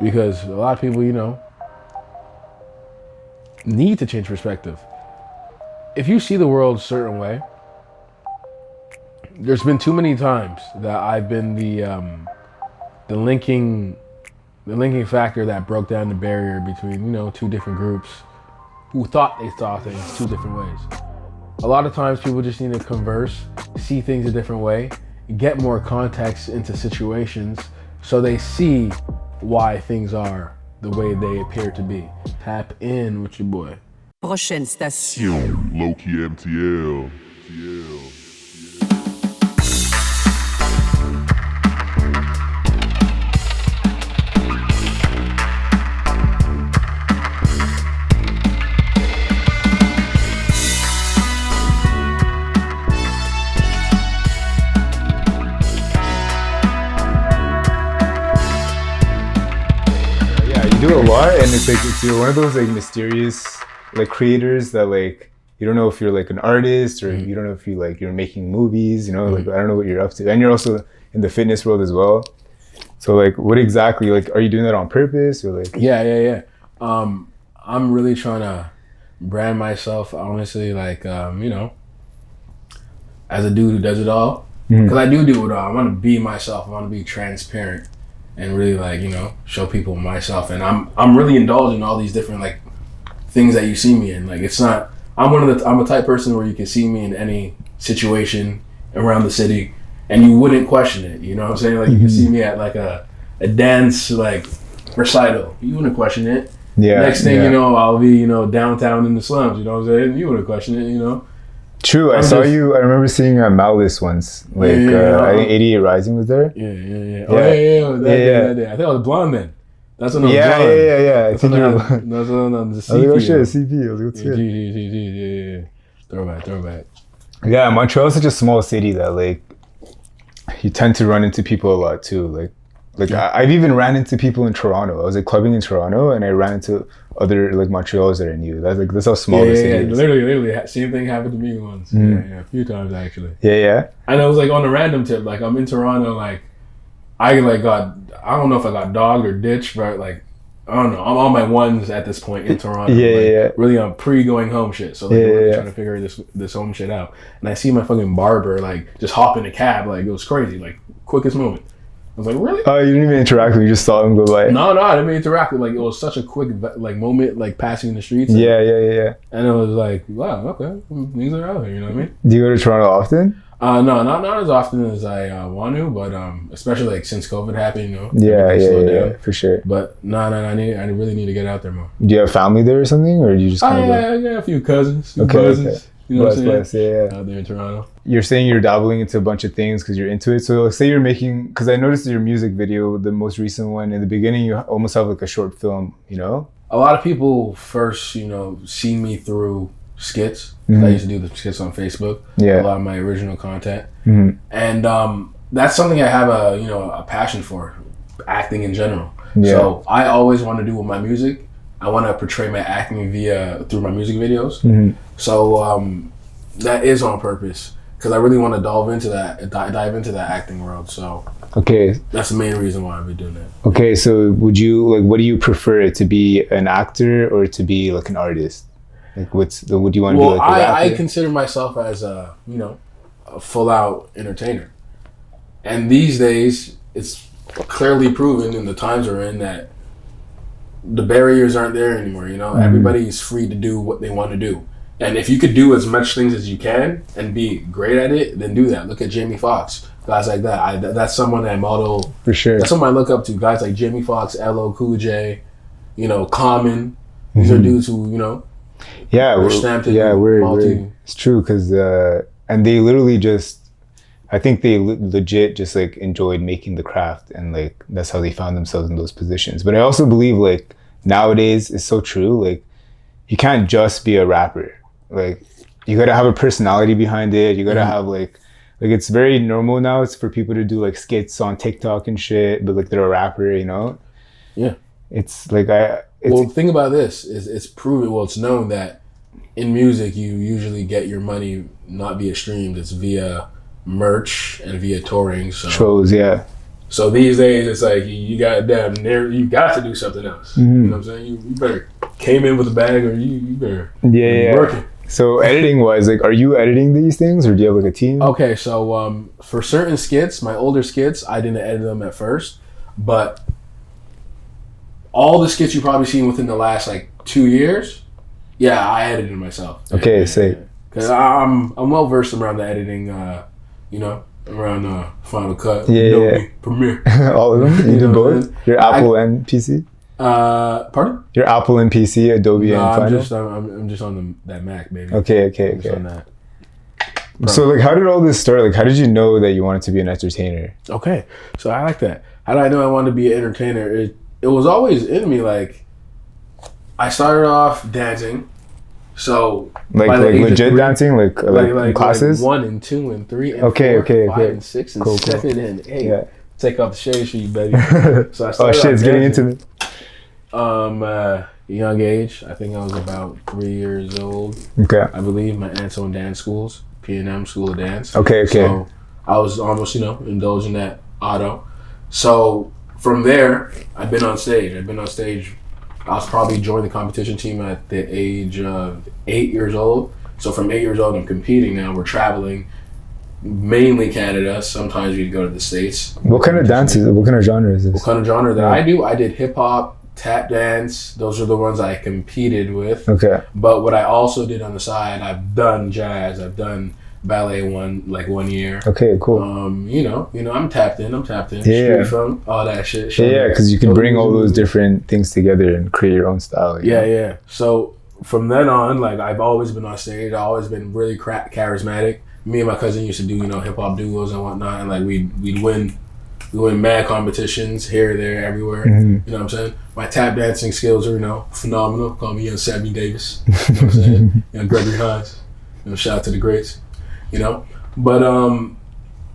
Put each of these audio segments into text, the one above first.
because a lot of people, need to change perspective. If you see the world a certain way, there's been too many times that I've been the linking factor that broke down the barrier between, two different groups who thought they saw things two different ways. A lot of times people just need to converse, see things a different way, get more context into situations so they see why things are the way they appear to be. Tap in with your boy. Prochaine station. LOWKEY MTL. You do a lot, and it's like you're one of those like mysterious like creators that like you don't know if you're like an artist or you don't know if you're making movies, like I don't know what you're up to, and you're also in the fitness world as well. So like, what exactly like are you doing that on purpose or like? Yeah. I'm really trying to brand myself, honestly, like as a dude who does it all, because I do it all. I want to be myself. I want to be transparent. And really show people myself, and I'm really indulging in all these different like things that you see me in. Like it's not, I'm a type person where you can see me in any situation around the city and you wouldn't question it. You know what I'm saying? Like you can see me at like a dance like recital, you wouldn't question it. Yeah. Next thing you know, I'll be downtown in the slums. You know what I'm saying? You wouldn't question it. True. I remember seeing Malice once. Like I think 88 Rising was there. Yeah. Oh yeah. That day. I think I was blonde then. That's when I was blonde. Yeah. I think you were blonde. That's when I was the CP. I was like, oh shit, CP. I was like, what's good? Yeah. Throwback. Yeah, Montreal is such a small city that like you tend to run into people a lot too. Like I've even ran into people in Toronto. I was like clubbing in Toronto and I ran into other like Montrealers that I knew. That's how small the city is. Literally, same thing happened to me once. Yeah, a few times actually. Yeah. And I was like on a random tip, like I'm in Toronto, like I don't know if I got dogged or ditched, but like I don't know. I'm on my ones at this point in Toronto. Really on pre-going home shit. So like trying to figure this home shit out. And I see my fucking barber like just hop in a cab, like it was crazy, like quickest moment. I was like, really? Oh, you didn't even interact with him, you just saw him go by. No, I didn't even interact with, like, it was such a quick, like, moment, like, passing the streets. Yeah. And it was like, wow, okay, things are out here, you know what I mean? Do you go to Toronto often? No, not as often as I want to, but especially, like, since COVID happened, Yeah, for sure. But, I really need to get out there more. Do you have family there or something, or do you just kind of go? Yeah, a few cousins. Okay. You know what I'm saying? Out there in Toronto. You're saying you're dabbling into a bunch of things because you're into it. So say you're making, because I noticed your music video, the most recent one, in the beginning, you almost have like a short film, A lot of people first, see me through skits. I used to do the skits on Facebook. Yeah. A lot of my original content. And that's something I have a passion for, acting in general. Yeah. So I always want to do with my music. I want to portray my acting through my music videos. So that is on purpose because I really want to dive into that acting world. So that's the main reason why I've been doing that. Okay, so would you what do you prefer, to be an actor or to be like an artist? Like would you want to be like a rapper? I consider myself as a full out entertainer, and these days it's clearly proven in the times we're in that the barriers aren't there anymore. Everybody's free to do what they want to do. And if you could do as much things as you can and be great at it, then do that. Look at Jamie Foxx, guys like that. That's someone I model. For sure. That's someone I look up to. Guys like Jamie Foxx, LL Cool J, Common. These are dudes who, we're stamped in it's true because, and they literally I think they legit just like enjoyed making the craft and like that's how they found themselves in those positions. But I also believe like nowadays it's so true. Like you can't just be a rapper. Like you gotta have a personality behind it. You gotta have like it's very normal now. It's for people to do like skits on TikTok and shit, but like they're a rapper, Yeah. It's like the thing about this is it's proven. Well, it's known that in music you usually get your money not via streams. It's via merch and via touring. So shows, yeah. So these days, it's like you got down there. You got to do something else. You know what I'm saying? You better came in with a bag, or you better be working. So editing wise, like, are you editing these things, or do you have like a team? Okay, so for certain skits, my older skits, I didn't edit them at first, but all the skits you probably seen within the last like 2 years, yeah, I edited myself. Okay, sick. Because I'm well versed around the editing, around Final Cut, Adobe, Premiere. All of them? You did both? Your Apple and PC? Pardon? Your Apple and PC, Adobe and Final? I'm just on that Mac, baby. Okay. On that. So like, how did all this start? Like, how did you know that you wanted to be an entertainer? Okay, so I like that. How did I know I wanted to be an entertainer? It was always in me. Like, I started off dancing. So like legit dancing, like classes, like 1 and 2 and 3 and 4, 5 and 6 and 7 and 8. Yeah. Take off the shades for you, baby. So I started it's getting intimate. Young age. I think I was about 3 years old. Okay. I believe my aunt's own dance schools, P&M School of Dance. Okay. So I was almost, indulging that auto. So from there, I've been on stage. I was probably joined the competition team at the age of 8 years old. So from 8 years old, I'm competing now. We're traveling, mainly Canada. Sometimes we go to the States. What kind of dances? What kind of genre is this? What kind of genre that I do? I did hip hop, tap dance. Those are the ones I competed with. Okay. But what I also did on the side, I've done jazz. I've done ballet 1 year. Okay, cool. I'm tapped in. Yeah. Street funk, all that shit. Yeah, because you can bring all those different things together and create your own style. Yeah. So from then on, like, I've always been on stage. I've always been really charismatic. Me and my cousin used to do, hip hop duos and whatnot, and like we'd win mad competitions here, there, everywhere. Mm-hmm. You know what I'm saying? My tap dancing skills are, phenomenal. Call me young Sammy Davis. You know what I'm saying? Young Gregory Hines. Shout out to the greats. But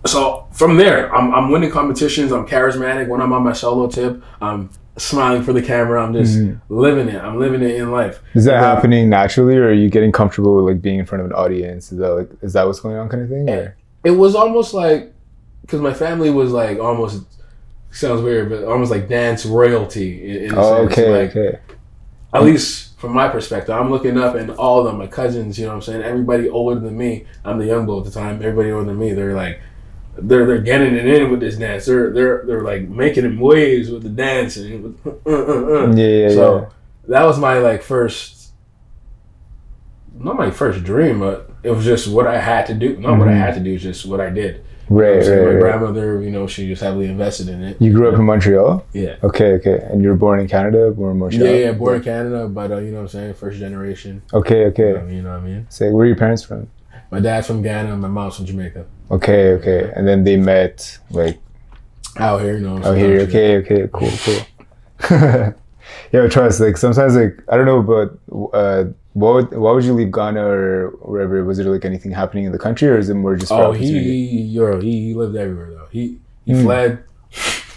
so from there, I'm winning competitions. I'm charismatic. When I'm on my solo tip, I'm smiling for the camera. I'm just living it. I'm living it in life. Is that happening naturally, or are you getting comfortable with like being in front of an audience? Is that what's going on, kind of thing? Or? It was almost like, because my family was like almost, sounds weird, but almost like dance royalty in a sense. Okay. At least from my perspective, I'm looking up, and all of them, my cousins, everybody older than me. I'm the young bull at the time. Everybody older than me, they're like, they're getting it in with this dance. They're like making waves with the dance and So that was my like first, not my first dream, but it was just what I had to do. Not what I had to do, just what I did. Right. My grandmother, she was heavily invested in it. You grew up in Montreal? Yeah. Okay. And you were born in Canada, born in Montreal? Yeah, born in Canada, but first generation. Okay. You know what I mean? So where are your parents from? My dad's from Ghana, my mom's from Jamaica. Okay. And then they met like out here, Out here, okay, cool. Yeah, trust. Like sometimes, like I don't know, but why would you leave Ghana or wherever? Was there like anything happening in the country, or is it more just? He lived everywhere though. He fled.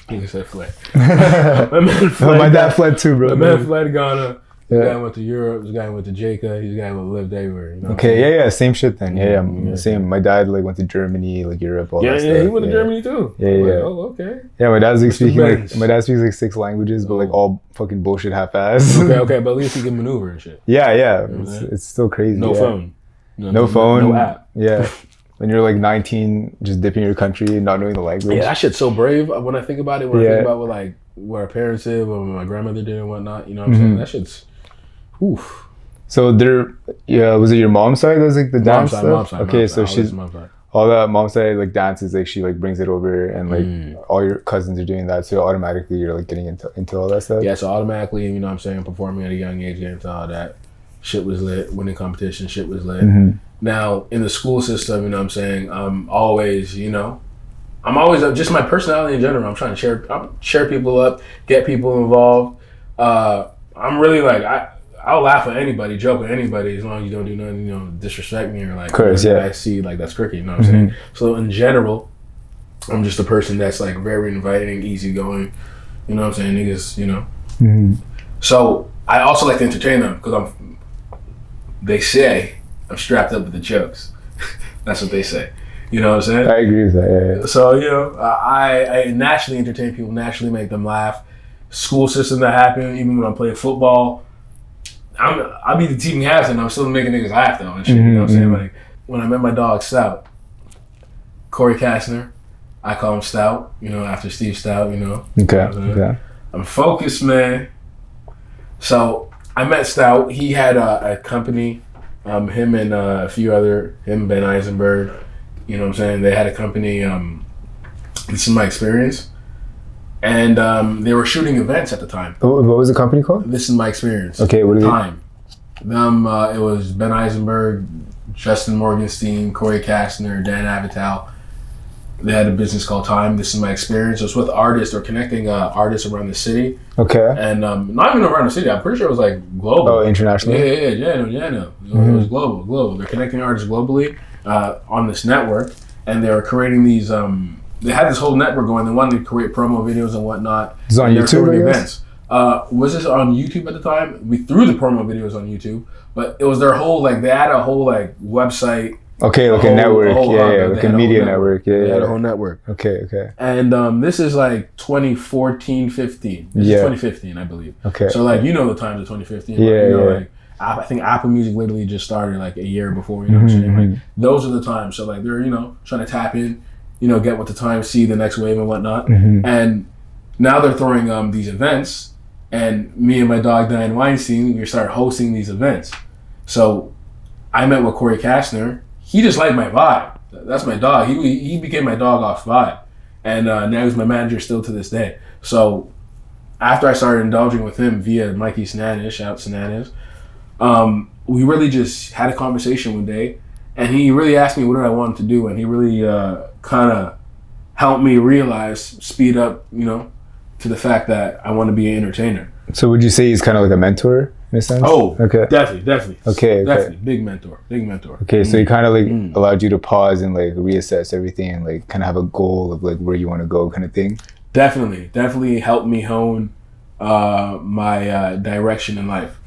He said fled. My dad fled too, bro. My man fled Ghana. This guy went to Europe. This guy went to Jamaica. This guy lived everywhere. Okay, same shit then. Yeah, same. My dad like went to Germany, like Europe, all that stuff. Yeah, he went to Germany too. Yeah. Oh, okay. Yeah, my dad's like my dad speaks like 6 languages, but like all fucking bullshit half-ass. Okay, but at least he can maneuver and shit. Yeah. It's still crazy. No phone. No phone. No app. Yeah. When you're like 19, just dipping your country, not knowing the language. Yeah, that shit's so brave. When I think about it, I think about what our parents did, what my grandmother did and whatnot, you know what I'm saying? That shit's, oof. So was it your mom's side that was like the dance stuff? Mom's side. Okay, so she's, all that mom's side like dances, like she like brings it over, and like all your cousins are doing that, so automatically you're like getting into all that stuff? Yeah, so automatically, you know what I'm saying, performing at a young age, getting into all that. Shit was lit, winning competition, shit was lit. Now, in the school system, you know what I'm saying, I'm always just my personality in general. I'm trying to share people up, get people involved. I'm really like, I'll laugh at anybody, joke with anybody, as long as you don't do nothing, disrespect me or like, of course, yeah. I see like that's crooked, you know what I'm saying? So in general, I'm just a person that's like very inviting, easygoing, you know what I'm saying? Niggas, So I also like to entertain them because they say I'm strapped up with the jokes. That's what they say. You know what I'm saying? I agree with that. Yeah. So, you know, I naturally entertain people, naturally make them laugh. School system that happen, even when I'm playing football, I'll be the team captain and I'm still making niggas laugh though and shit. You know what I'm saying? Like when I met my dog Stout, Corey Kastner, I call him Stout, you know, after Steve Stout, you know. Okay. I'm focused, man. So I met Stout. He had a company, him and Ben Eisenberg, you know what I'm saying? They had a company, this is my experience. And they were shooting events at the time. What was the company called? This is my experience. Okay, what is it? Time. It was Ben Eisenberg, Justin Morgenstein, Corey Kastner, Dan Avital. They had a business called Time. This is my experience. It was with artists or connecting artists around the city. Okay. And not even around the city. I'm pretty sure it was like global. Oh, international? Yeah. No. It was global. They're connecting artists globally on this network. And they were creating these... they had this whole network going. They wanted to create promo videos and whatnot. It's on YouTube, I guess? Events. Was this on YouTube at the time? We threw the promo videos on YouTube. But it was their whole, like, they had a whole, like, website... Okay, like a network, like a media network, They had a whole network. Okay. And this is like 2014, 15. This is 2015, I believe. Okay. So like, you know the times of 2015. Like, I think Apple Music literally just started like a year before, you know what I'm saying? Like, those are the times. So like, they're, you know, trying to tap in, you know, get with the times, see the next wave and whatnot. And now they're throwing these events, and me and my dog Diane Weinstein, we started hosting these events. So I met with Corey Kastner. He just liked my vibe. That's my dog. He became my dog off vibe. And now he's my manager still to this day. So after I started indulging with him via Mikey Sinanis, shout out Sinanis, we really just had a conversation one day. And he really asked me what did I want to do. And he really kind of helped me realize, speed up, you know, to the fact that I want to be an entertainer. So would you say he's kind of like a mentor in a sense? Oh, okay. Definitely. Okay. Definitely. Big mentor. Okay, so he kind of like allowed you to pause and like reassess everything and like kind of have a goal of like where you want to go kind of thing? Definitely helped me hone my direction in life.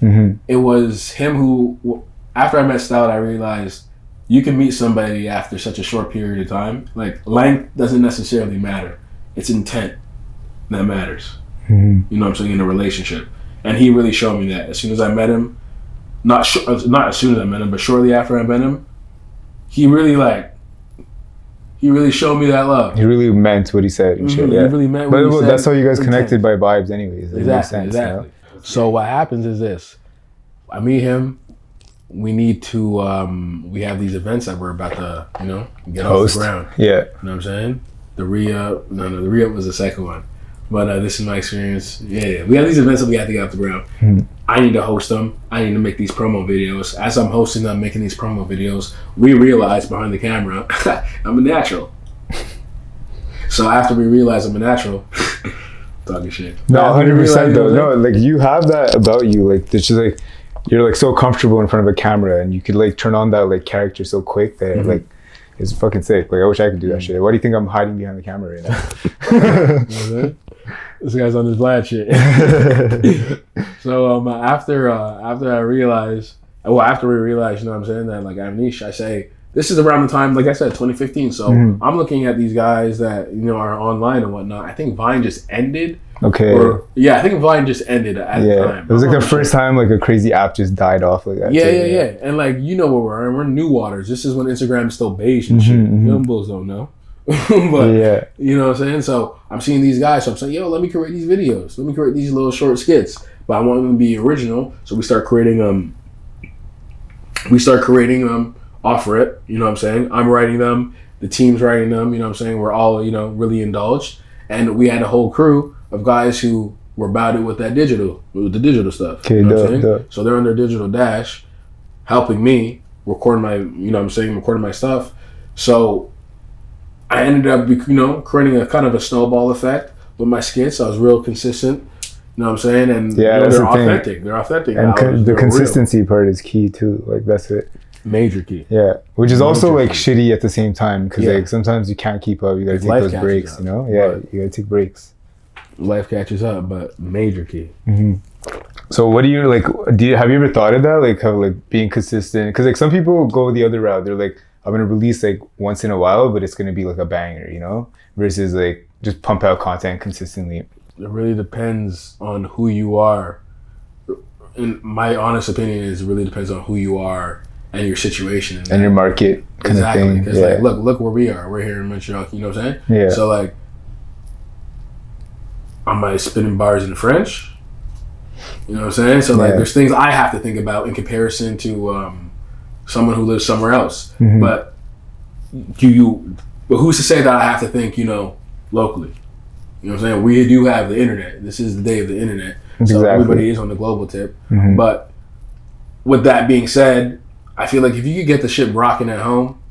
It was him who, after I met Stout, I realized you can meet somebody after such a short period of time. Like, length doesn't necessarily matter. It's intent that matters. You know what I'm saying, in a relationship. And he really showed me that. As soon as I met him, not as soon as I met him, but shortly after I met him, he really showed me that love. He really meant what he said and shit. He really meant what he said. But that's how you guys connected by vibes anyways. Exactly. You know? So what happens is this. I meet him. We need to, we have these events that we're about to, you know, get off the ground. Yeah. You know what I'm saying? The re-up was the second one. But this is my experience. Yeah. We have these events that we have to get off the ground. I need to host them. I need to make these promo videos. As I'm hosting them, making these promo videos, we realize behind the camera, I'm a natural. So after we realize I'm a natural, talking shit. No, 100% though. No, like you have that about you. Like it's just like, you're like so comfortable in front of a camera and you could like turn on that like character so quick that like, it's fucking sick. Like I wish I could do that shit. Why do you think I'm hiding behind the camera right now? This guy's on his Vlad shit. So after we realized, you know what I'm saying, that like I'm niche, I say, this is around the time, like I said, 2015. So I'm looking at these guys that, you know, are online and whatnot. I think Vine just ended. Okay. I think Vine just ended at the time. It was like the first time like a crazy app just died off like that. Yeah. And like, you know where we're in. We're in New Waters. This is when Instagram is still beige and shit. Young bulls don't know. But you know what I'm saying? So I'm seeing these guys. So I'm saying, yo, let me create these videos. Let me create these little short skits. But I want them to be original. So we start creating them. Off rip. You know what I'm saying? I'm writing them. The team's writing them. You know what I'm saying? We're all, you know, really indulged. And we had a whole crew of guys who were about it with the digital stuff. Okay, you know what I'm saying? So they're on their digital dash, helping me recording my stuff. So I ended up, you know, creating a kind of a snowball effect with my skits. I was real consistent. You know what I'm saying? And yeah, you know, they're authentic. They're authentic. And the consistency real. Part is key too. Like that's it. Major key. Yeah, which is also like shitty at the same time because like sometimes you can't keep up. You gotta take those breaks. You know? Yeah, you gotta take breaks. Life catches up, but major key. So what do you have you ever thought of that? Like how like being consistent? Because like some people go the other route. They're like, I'm gonna release like once in a while, but it's gonna be like a banger, you know, versus like just pump out content consistently. It really depends on who you are. In my honest opinion is it really depends on who you are and your situation and your market kind of thing. Because like look where we are. We're here in Montreal, you know what I'm saying? Yeah. So like am I spinning bars in French? You know what I'm saying? So like there's things I have to think about in comparison to someone who lives somewhere else. But but who's to say that I have to think, you know, locally? You know what I'm saying? We do have the internet. This is the day of the internet. So everybody is on the global tip. But with that being said, I feel like if you could get the shit rocking at home,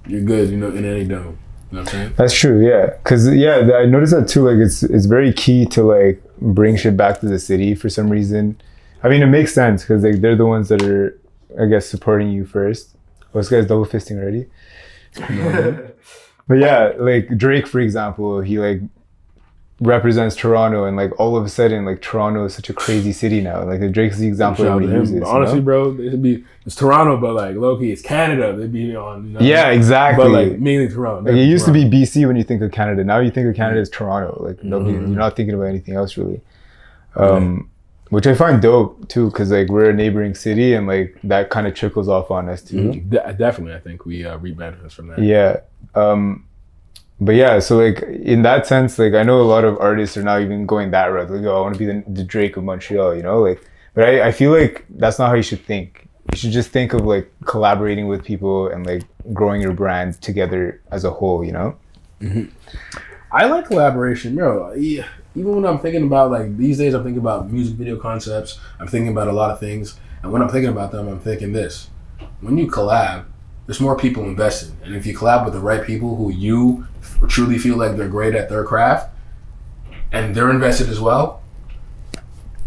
you're good, you know, in any dome. You know what I'm saying? That's true, yeah. Because, I noticed that too. Like, it's very key to, like, bring shit back to the city for some reason. I mean, it makes sense because, like, they're the ones that are, I guess, supporting you first. Oh, this guy's double fisting already. But yeah, like, Drake, for example, he, like, represents Toronto, and like all of a sudden like Toronto is such a crazy city now. Like Drake's the example everybody uses. Honestly, bro, it's Toronto, but like low-key it's Canada. They'd be on, you know, yeah, exactly. But like mainly Toronto. Like, it used to be BC when you think of Canada. Now you think of Canada as Toronto. Like nobody, you're not thinking about anything else really. Which I find dope too, because like we're a neighboring city, and like that kind of trickles off on us too. Definitely, I think we reap benefits from that. Yeah. But yeah, so like in that sense, like I know a lot of artists are now even going that route. Like, oh, I want to be the Drake of Montreal, you know? Like, but I feel like that's not how you should think. You should just think of like collaborating with people and like growing your brand together as a whole, you know? I like collaboration, bro. Yeah. Even when I'm thinking about like these days, I'm thinking about music video concepts. I'm thinking about a lot of things. And when I'm thinking about them, I'm thinking this. When you collab, there's more people invested. And if you collab with the right people who you truly feel like they're great at their craft and they're invested as well,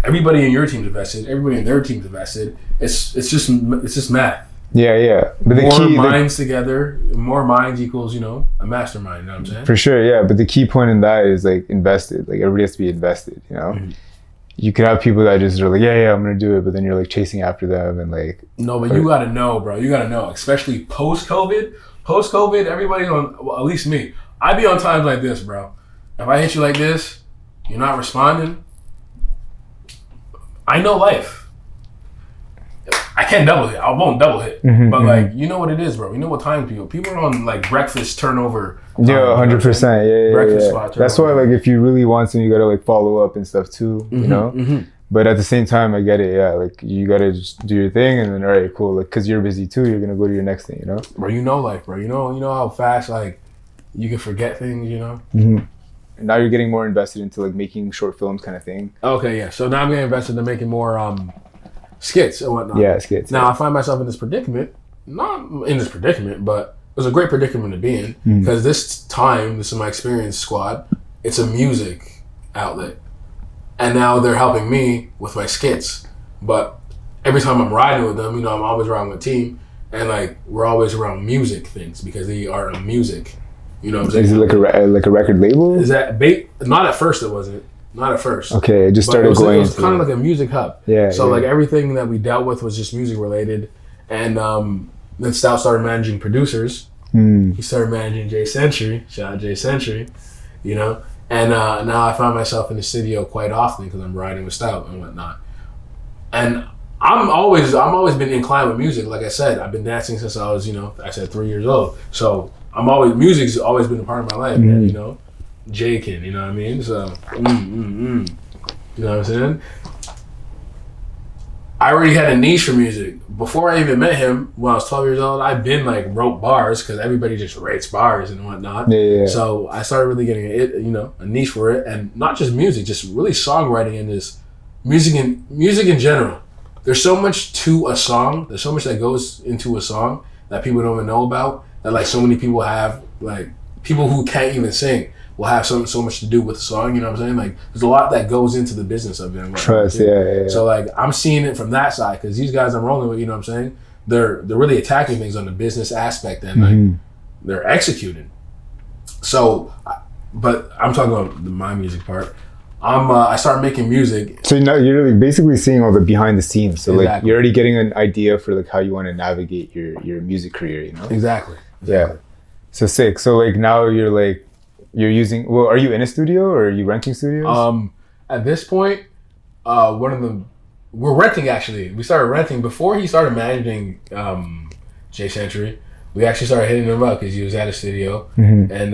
everybody in your team's invested, everybody in their team's invested. It's just math. Yeah. But more minds together, more minds equals, you know, a mastermind, you know what I'm saying? For sure, yeah. But the key point in that is like invested. Like everybody has to be invested, you know? You could have people that just are like, yeah, I'm gonna do it, but then you're like chasing after them and like. No, but you gotta know, bro. You gotta know, especially post-COVID. Post-COVID, everybody's on. Well, at least me. I be on times like this, bro. If I hit you like this, you're not responding. I know life. I can't double hit. I won't double hit. But like, you know what it is, bro. You know what time people are on like breakfast turnover. Yeah, 100%. Yeah. Breakfast spot turnover. That's why, like, if you really want some, you gotta like follow up and stuff too. You know. But at the same time, I get it. Yeah, like you gotta just do your thing, and then all right, cool. Like, cause you're busy too, you're gonna go to your next thing. You know. Bro, you know life, bro. You know how fast like you can forget things. You know. And now you're getting more invested into like making short films, kind of thing. Okay, yeah. So now I'm getting invested in making more skits and whatnot. Yeah, skits. Now I find myself in this predicament. Not in this predicament, but it was a great predicament to be in because this is my experience squad. It's a music outlet, and now they're helping me with my skits. But every time I'm riding with them, you know, I'm always riding with a team, and like we're always around music things because they are a music. You know what I'm saying? Is it like a record label? Is that not at first? It wasn't. Not at first. Okay, it just started going. It was kind of like a music hub. Yeah. So like everything that we dealt with was just music related, and then Stout started managing producers. He started managing Jay Century. Shout out Jay Century. You know, and now I find myself in the studio quite often because I'm riding with Stout and whatnot. And I'm always been inclined with music. Like I said, I've been dancing since I was 3 years old. So music's always been a part of my life, man, you know. Jakin, you know what I mean? So, you know what I'm saying? I already had a niche for music. Before I even met him, when I was 12 years old, I've been like wrote bars because everybody just writes bars and whatnot. Yeah. So I started really getting a niche for it, and not just music, just really songwriting and this music in general. There's so much to a song. There's so much that goes into a song that people don't even know about. That like so many people have, like people who can't even sing will have so much to do with the song, you know what I'm saying? Like, there's a lot that goes into the business of it. Trust, yeah. So, like, I'm seeing it from that side, because these guys I'm rolling with, you know what I'm saying? They're really attacking things on the business aspect, and, like, they're executing. So, but I'm talking about my music part. I started making music. So now you're like basically seeing all the behind the scenes. So like Exactly. you're already getting an idea for like how you want to navigate your music career, you know? Exactly. Yeah. So sick. So like now you're using, well, are you in a studio or are you renting studios? At this point, we're renting actually. We started renting before he started managing Jay Century. We actually started hitting him up because he was at a studio. Mm-hmm. And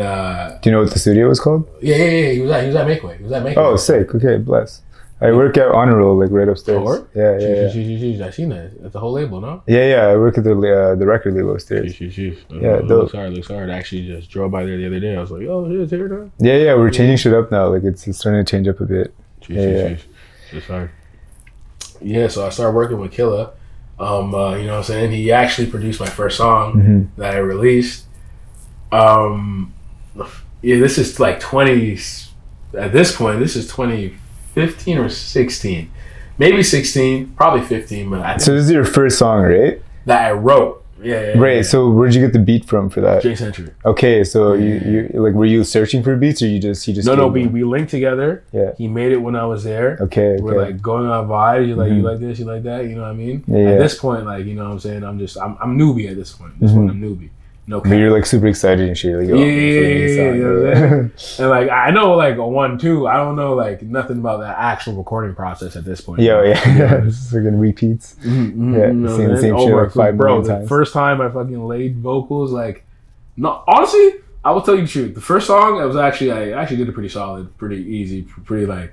do you know what the studio was called? Yeah. He was at Makeway. Oh, sick. Okay, bless. I work at Honor Roll, like right upstairs. Oh, yeah. I seen that. That's the whole label, no? Yeah. I work at the record label upstairs. Yeah, looks hard. I actually just drove by there the other day. I was like, oh, it's here now. Yeah. We're changing shit up now. Like it's starting to change up a bit. It's hard. Yeah, so I started working with Killa. You know what I'm saying? He actually produced my first song that I released. This is like 20. At this point, this is 2015 or 16, maybe 16, probably 15. But I think so this is your first song, right? That I wrote. Yeah. Right. So where'd you get the beat from for that? Jay Century. Okay, so you like, were you searching for beats or he just No, we linked together. Yeah. He made it when I was there. Okay. We're like going on vibes. You like this, you like that. You know what I mean? Yeah. At this point, like, you know what I'm saying? I'm newbie at this point. I'm newbie. No. But you're like super excited and shit. You're like, oh, yeah. And like I know like a 1, 2. I don't know like nothing about the actual recording process at this point. Yeah. This is fucking repeats. Same shit like 5 million times. The first time I fucking laid vocals, like, no, honestly, I will tell you the truth. The first song, I actually did it pretty solid, pretty easy, pretty like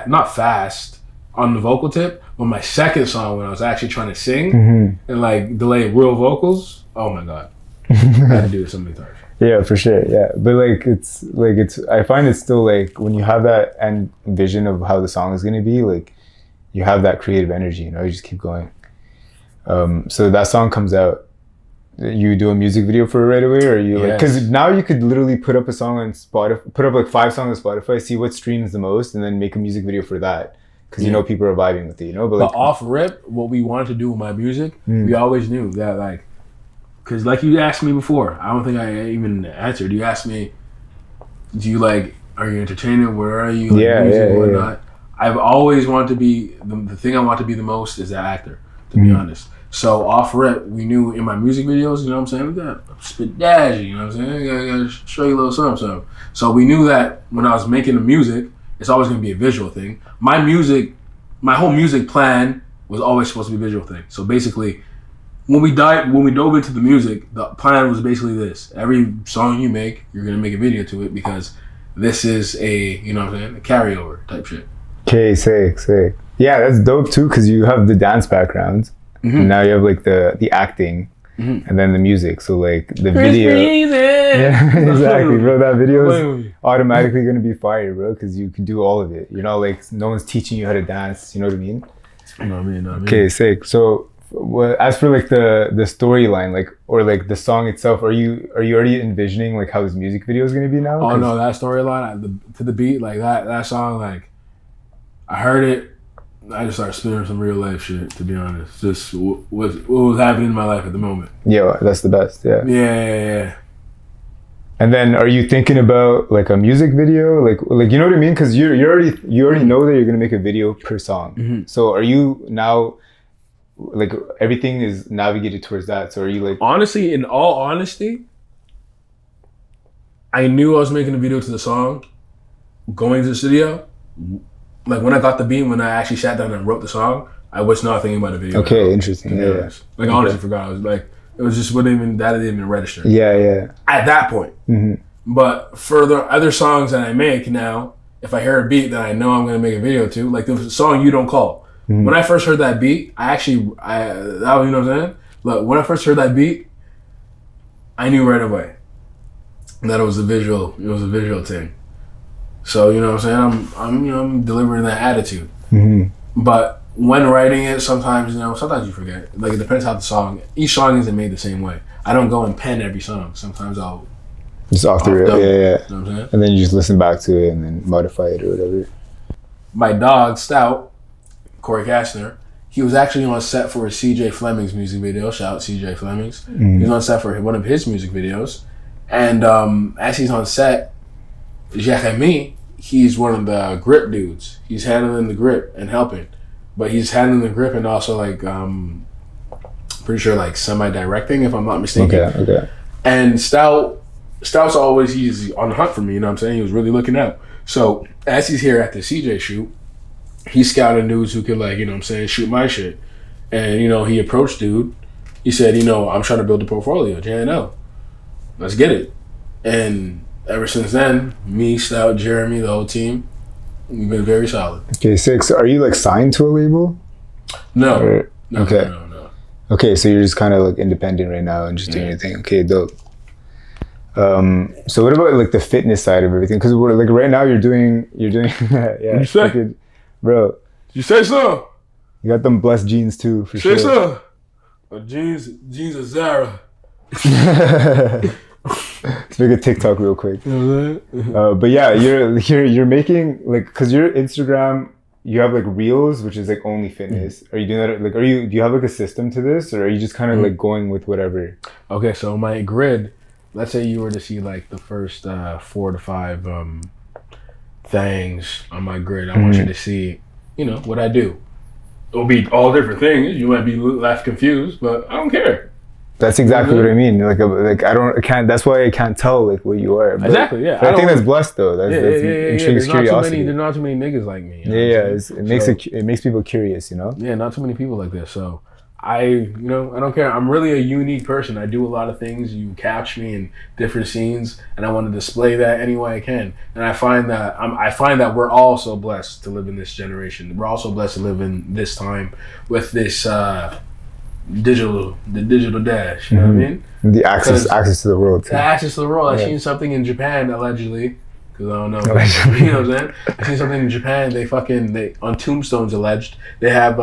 not fast on the vocal tip. But my second song, when I was actually trying to sing and like delay real vocals. Oh my god, I had to do it so many times. Yeah, for sure. Yeah, but it's I find it's still like when you have that end vision of how the song is gonna be, like you have that creative energy. You know, you just keep going. So that song comes out. You do a music video for it right away, or you like because now you could literally put up a song on Spotify, put up like 5 songs on Spotify, see what streams the most, and then make a music video for that. Because you know people are vibing with it. You know, but off rip, what we wanted to do with my music, we always knew that like. Because like you asked me before, I don't think I even answered. You asked me, are you entertainer? Where are you? Music or whatnot? I've always wanted to be, the thing I want to be the most is that actor, to be honest. So off rip, we knew in my music videos, you know what I'm saying? We got spit daddy, you know what I'm saying? I gotta show you a little something. So we knew that when I was making the music, it's always gonna be a visual thing. My whole music plan was always supposed to be a visual thing. So basically, when we dove into the music, the plan was basically this. Every song you make, you're going to make a video to it because this is a carryover type shit. Okay, sick. Yeah, that's dope too because you have the dance background. And now you have like the acting and then the music. So like the video. Yeah, exactly, bro. That video is automatically going to be fire, bro, because you can do all of it. You know, like no one's teaching you how to dance. You know what I mean? Okay, sick. So, as for like the storyline, like or like the song itself, are you already envisioning like how this music video is gonna be now? Oh no, that storyline to the beat, like that song, like I heard it, I just started spinning some real life shit. To be honest, just what was happening in my life at the moment. Yeah, that's the best. Yeah. Yeah. And then, are you thinking about like a music video, like you know what I mean? Because you already know that you're gonna make a video per song. So are you now? Like everything is navigated towards that. So are you like honestly, in all honesty, I knew I was making a video to the song going to the studio. Like when I got the beat, when I actually sat down and wrote the song, I was not thinking about the video. Okay, interesting. Yeah. Like I honestly forgot. I was like, it was just didn't even register. Yeah. At that point. But for the other songs that I make now, if I hear a beat that I know I'm gonna make a video to, like the song "You Don't Call." When I first heard that beat, you know what I'm saying? Look, when I first heard that beat, I knew right away that it was a visual thing. So, you know what I'm saying? I'm delivering that attitude. But when writing it, sometimes you forget. Like it depends how each song isn't made the same way. I don't go and pen every song. Sometimes I'll just off the rip. Yeah. You know what I'm saying? And then you just listen back to it and then modify it or whatever. My dog, Stout, Corey Kastner, he was actually on set for CJ Fleming's music video. Shout out CJ Fleming's. He was on set for one of his music videos. And as he's on set, Jeremy, he's one of the grip dudes. He's handling the grip and helping, but he's handling the grip and also like pretty sure like semi-directing if I'm not mistaken. Okay. And Stout's always he's on the hunt for me. You know what I'm saying? He was really looking out. So as he's here at the CJ shoot, he's scouting dudes who could like, you know what I'm saying, shoot my shit. And, you know, he approached dude. He said, you know, I'm trying to build a portfolio, JNL. Let's get it. And ever since then, me, Stout, Jeremy, the whole team, we've been very solid. Okay, sick. So are you like signed to a label? No. Or, No. Okay, so you're just kind of like independent right now and just doing your thing. Okay, dope. So what about like the fitness side of everything? Because we're like right now you're doing yeah. You say? Bro. You say so? You got them blessed jeans too, for sure. Say so? Jeans are Zara. Let's make a TikTok real quick. You know what I'm saying? But yeah, you're making like, cause your Instagram, you have like reels, which is like only fitness. Are you doing that? Like, do you have like a system to this, or are you just kind of like going with whatever? Okay, so my grid. Let's say you were to see like the first 4 to 5 things on my grid. I want you to see, you know, what I do. It'll be all different things. You might be left confused, but I don't care. That's exactly what I mean. I can't. That's why I can't tell like what you are. But, exactly. Yeah. But I think that's blessed though. That's intrigues curiosity. There's not too many niggas like me. You know It makes people curious. You know. Yeah, not too many people like this. So I don't care. I'm really a unique person. I do a lot of things. You catch me in different scenes, and I want to display that any way I can. And I find that we're all so blessed to live in this generation. We're also blessed to live in this time with this digital dash. You know what I mean? The access to the world. Too. The access to the world. I seen something in Japan allegedly. Because I don't know. You know what I'm saying? I seen something in Japan. They on tombstones alleged. They have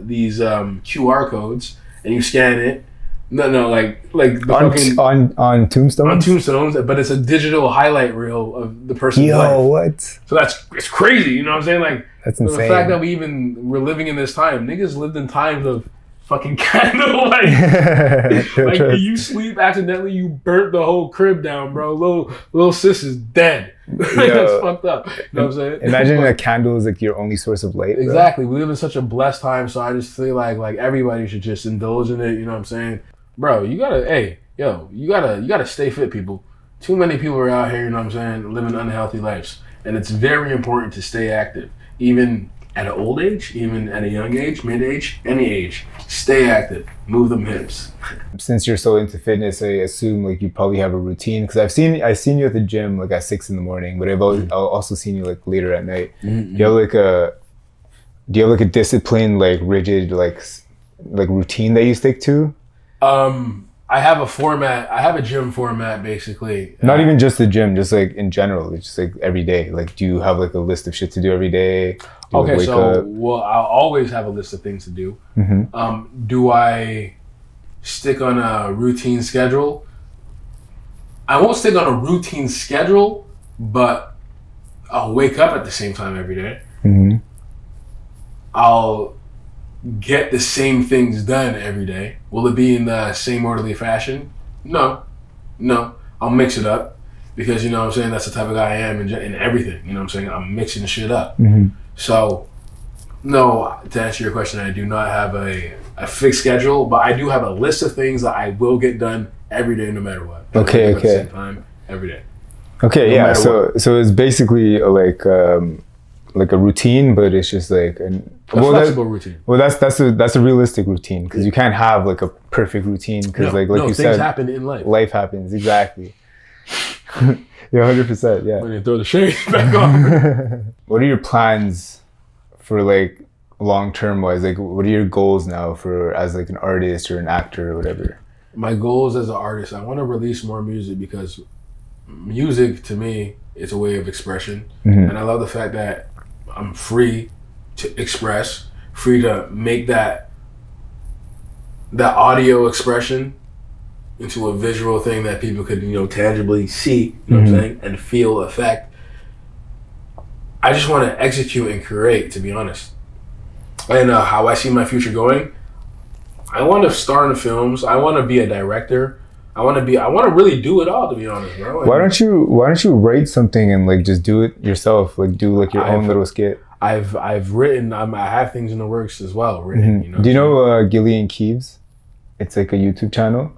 these QR codes, and you scan it. Like the on tombstones. On tombstones, but it's a digital highlight reel of the person's life. Yo, what? So it's crazy. You know what I'm saying? Like that's insane. The fact that we're living in this time. Niggas lived in times of fucking candlelight. Like you sleep accidentally, you burnt the whole crib down, bro. Little sis is dead. That's fucked up. You know what I'm saying? Imagine a candle is like your only source of light. Exactly. We live in such a blessed time, so I just feel like everybody should just indulge in it. You know what I'm saying, bro? You gotta stay fit, people. Too many people are out here. You know what I'm saying, living unhealthy lives, and it's very important to stay active, even at an old age, even at a young age, mid-age, any age. Stay active. Move them hips. Since you're so into fitness, I assume like you probably have a routine. Because I've seen you at the gym like at 6 a.m, but I've also seen you like later at night. Mm-hmm. Do you have like a disciplined, like rigid, like routine that you stick to? I have a format. I have a gym format, basically. Not even just the gym, just like in general. It's just like every day. Like, do you have like a list of shit to do every day? Okay, well, I'll always have a list of things to do. Mm-hmm. Do I stick on a routine schedule? I won't stick on a routine schedule, but I'll wake up at the same time every day. Mm-hmm. I'll get the same things done every day. Will it be in the same orderly fashion? No. I'll mix it up because, you know what I'm saying, that's the type of guy I am in everything. You know what I'm saying? I'm mixing shit up. Mm-hmm. So, no, to answer your question, I do not have a fixed schedule, but I do have a list of things that I will get done every day no matter what. Okay. At the same time, every day. Okay, yeah. So it's basically like a routine, but it's just like a flexible routine. Well, that's a realistic routine because you can't have like a perfect routine because like you said, things happen in life. Life happens, exactly. Yeah, 100%. Yeah. When you throw the shades back on. What are your plans for like long term wise? Like, what are your goals now for as like an artist or an actor or whatever? My goals as an artist, I want to release more music because music to me is a way of expression, and I love the fact that I'm free to express, free to make that audio expression into a visual thing that people could, tangibly see, you know what I'm saying, and feel effect. I just want to execute and create, to be honest. And how I see my future going, I want to star in films. I want to be a director. I want to really do it all, to be honest, bro. Why don't you write something and like just do it yourself? Like do like your own little skit. I've written. I have things in the works as well. Written. You know. Do you know Gillian Keeves? It's like a YouTube channel.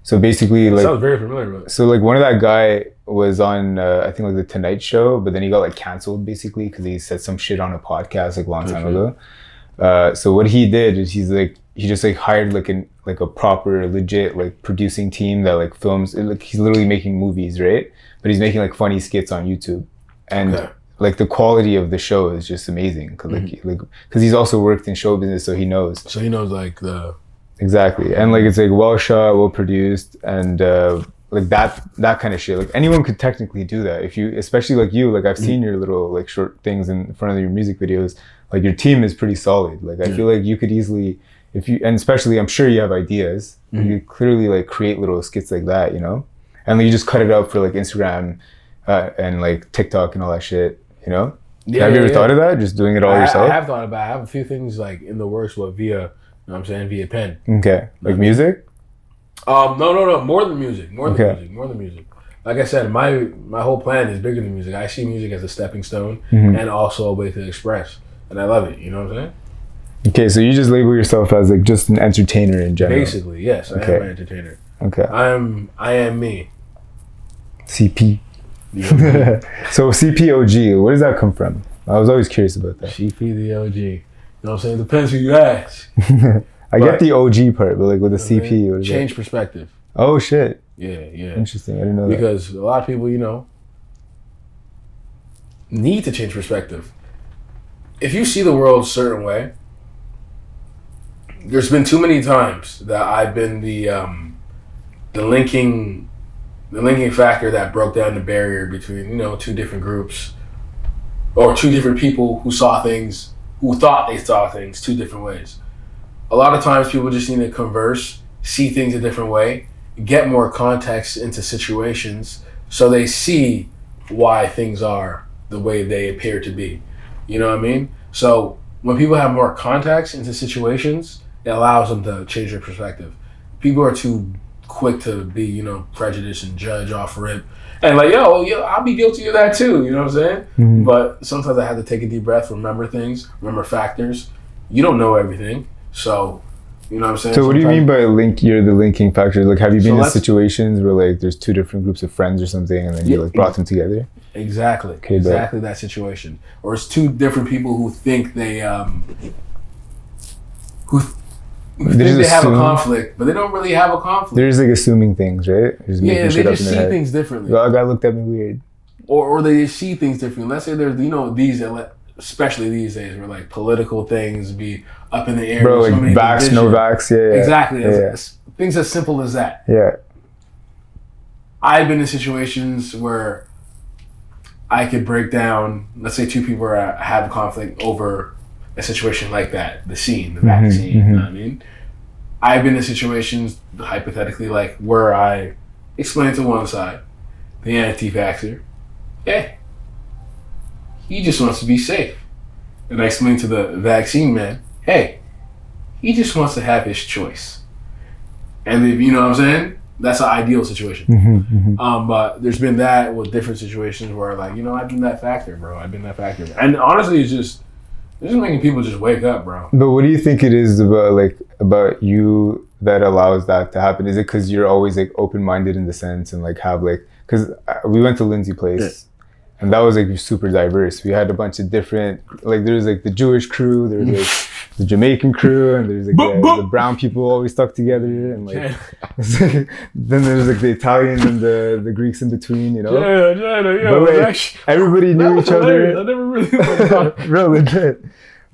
So basically, That like, sounds very familiar with it. so like one of that guy was on I think like the Tonight Show, but then he got like canceled basically because he said some shit on a podcast like a long time ago. So what he did is he just like hired like a proper legit like producing team that like films. Like he's literally making movies, right? But he's making like funny skits on YouTube, and like the quality of the show is just amazing because because he's also worked in show business, so he knows. So he knows like the. Exactly, and like it's like well shot, well produced, and like that kind of shit. Like anyone could technically do that if you, especially like you. Like I've seen your little like short things in front of your music videos. Like your team is pretty solid. Like I feel like you could easily, if you, and especially I'm sure you have ideas. You could clearly like create little skits like that, you know, and then you just cut it up for like Instagram and like TikTok and all that shit, you know. Yeah, have you ever thought of that? Just doing it all yourself? I have thought about it. I have a few things like in the works via. You know what I'm saying? Via pen. Okay. Like music? No. More than music. More than music. Like I said, my whole plan is bigger than music. I see music as a stepping stone and also a way to express. And I love it. You know what I'm saying? Okay, so you just label yourself as like just an entertainer in general. Basically, yes. I am an entertainer. Okay. I am me. CP. So CPOG, where does that come from? I was always curious about that. CPtheOG. You know what I'm saying? Depends who you ask. I get the OG part, but like with the CP, what is change that? perspective. Oh shit. Yeah. Interesting. I didn't know that. Because a lot of people, you know, need to change perspective. If you see the world a certain way, there's been too many times that I've been the linking factor that broke down the barrier between, you know, two different groups or two different people who saw things. Who thought they saw things two different ways. A lot of times people just need to converse, see things a different way, get more context into situations so they see why things are the way they appear to be. You know what I mean? So when people have more context into situations, it allows them to change their perspective. People are too quick to be, you know, prejudiced and judge off rip. And like, yo, I'll be guilty of that too, you know what I'm saying? Mm-hmm. But sometimes I have to take a deep breath, remember things, remember factors. You don't know everything, so, you know what I'm saying? So what do you mean by you're the linking factor? Like, have you been in situations where like there's two different groups of friends or something and then you like brought them together? Exactly. Okay, exactly that situation. Or it's two different people who think they they have a conflict, but they don't really have a conflict. They're just like assuming things, right? They just see things differently. Well, a guy looked at me weird. Or they just see things differently. Let's say there's, you know, especially these days where like political things be up in the air. Bro, like vax, no vax, yeah. Exactly. Yeah. Things as simple as that. Yeah. I've been in situations where I could break down, let's say two people have a conflict over a situation like that, the vaccine, you know what I mean? I've been in situations, hypothetically, like where I explain to one side, the anti-vaxxer, hey, he just wants to be safe. And I explain to the vaccine man, hey, he just wants to have his choice. And if, you know what I'm saying? That's an ideal situation. But there's been that with different situations where like, you know, I've been that factor, bro. And honestly, it's just making people just wake up, bro. But what do you think it is about you that allows that to happen? Is it because you're always like open-minded in the sense and like have like, because we went to Lindsay Place and that was like super diverse. We had a bunch of different, like there was like the Jewish crew, there was like the Jamaican crew, and there's like the brown people always stuck together, and like then there's like the Italians and the Greeks in between, you know. Yeah. But like, everybody knew each other. I never really thought real legit.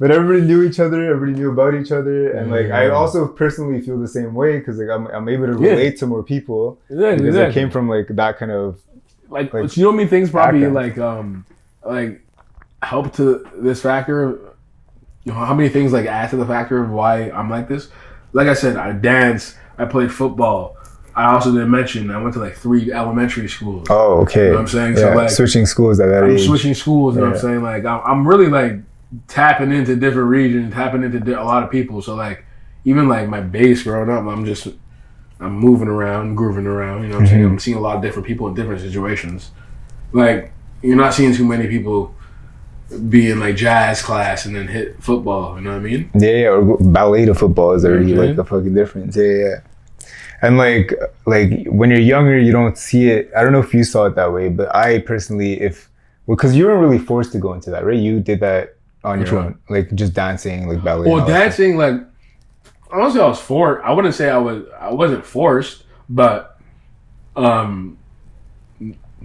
But everybody knew each other. Everybody knew about each other, and like I also personally feel the same way because like I'm able to relate to more people because I came from like that kind of like you know what I mean. Things probably like help to this factor. You know, how many things like add to the factor of why I'm like this? Like I said, I dance, I played football. I also didn't mention I went to like 3 elementary schools. Oh, okay. You know what I'm saying? Yeah, So like switching schools at that age. I'm switching schools, you know what I'm saying? Like I'm really like tapping into different regions, tapping into a lot of people. So like even like my base growing up, I'm just I'm moving around, grooving around. You know what I'm saying? I'm seeing a lot of different people in different situations. Like, you're not seeing too many people be in like jazz class and then hit football. You know what I mean? Yeah, or ballet to football is already like a fucking difference. Yeah. And like when you're younger, you don't see it. I don't know if you saw it that way, but I personally, because you weren't really forced to go into that, right? You did that on your own, like just dancing, like ballet. Well, dancing, like, honestly, I was forced. I wouldn't say I wasn't forced, but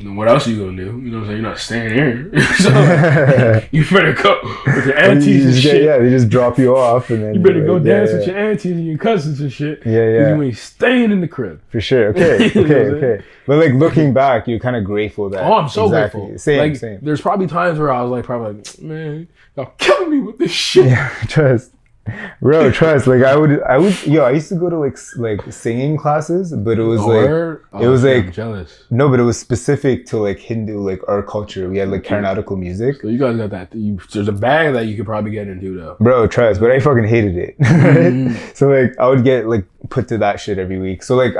what else are you gonna do? You know what I'm saying? You're not staying here. So like, you better go with your aunties and shit. Yeah, they just drop you off, and then you better go dance with your aunties and your cousins and shit. Yeah. You ain't staying in the crib. For sure. Okay. But like looking back, you're kind of grateful that. Oh, I'm so grateful. Same. There's probably times where I was like, man, y'all killing me with this shit. Yeah, trust. Bro, trust. Like I would. I used to go to like singing classes, but it was I'm jealous. No, but it was specific to like Hindu, like our culture. We had like Carnatical music. So you guys got that. There's a bag that you could probably get into though. Bro, trust. But I fucking hated it. Right? So like I would get like put to that shit every week. So like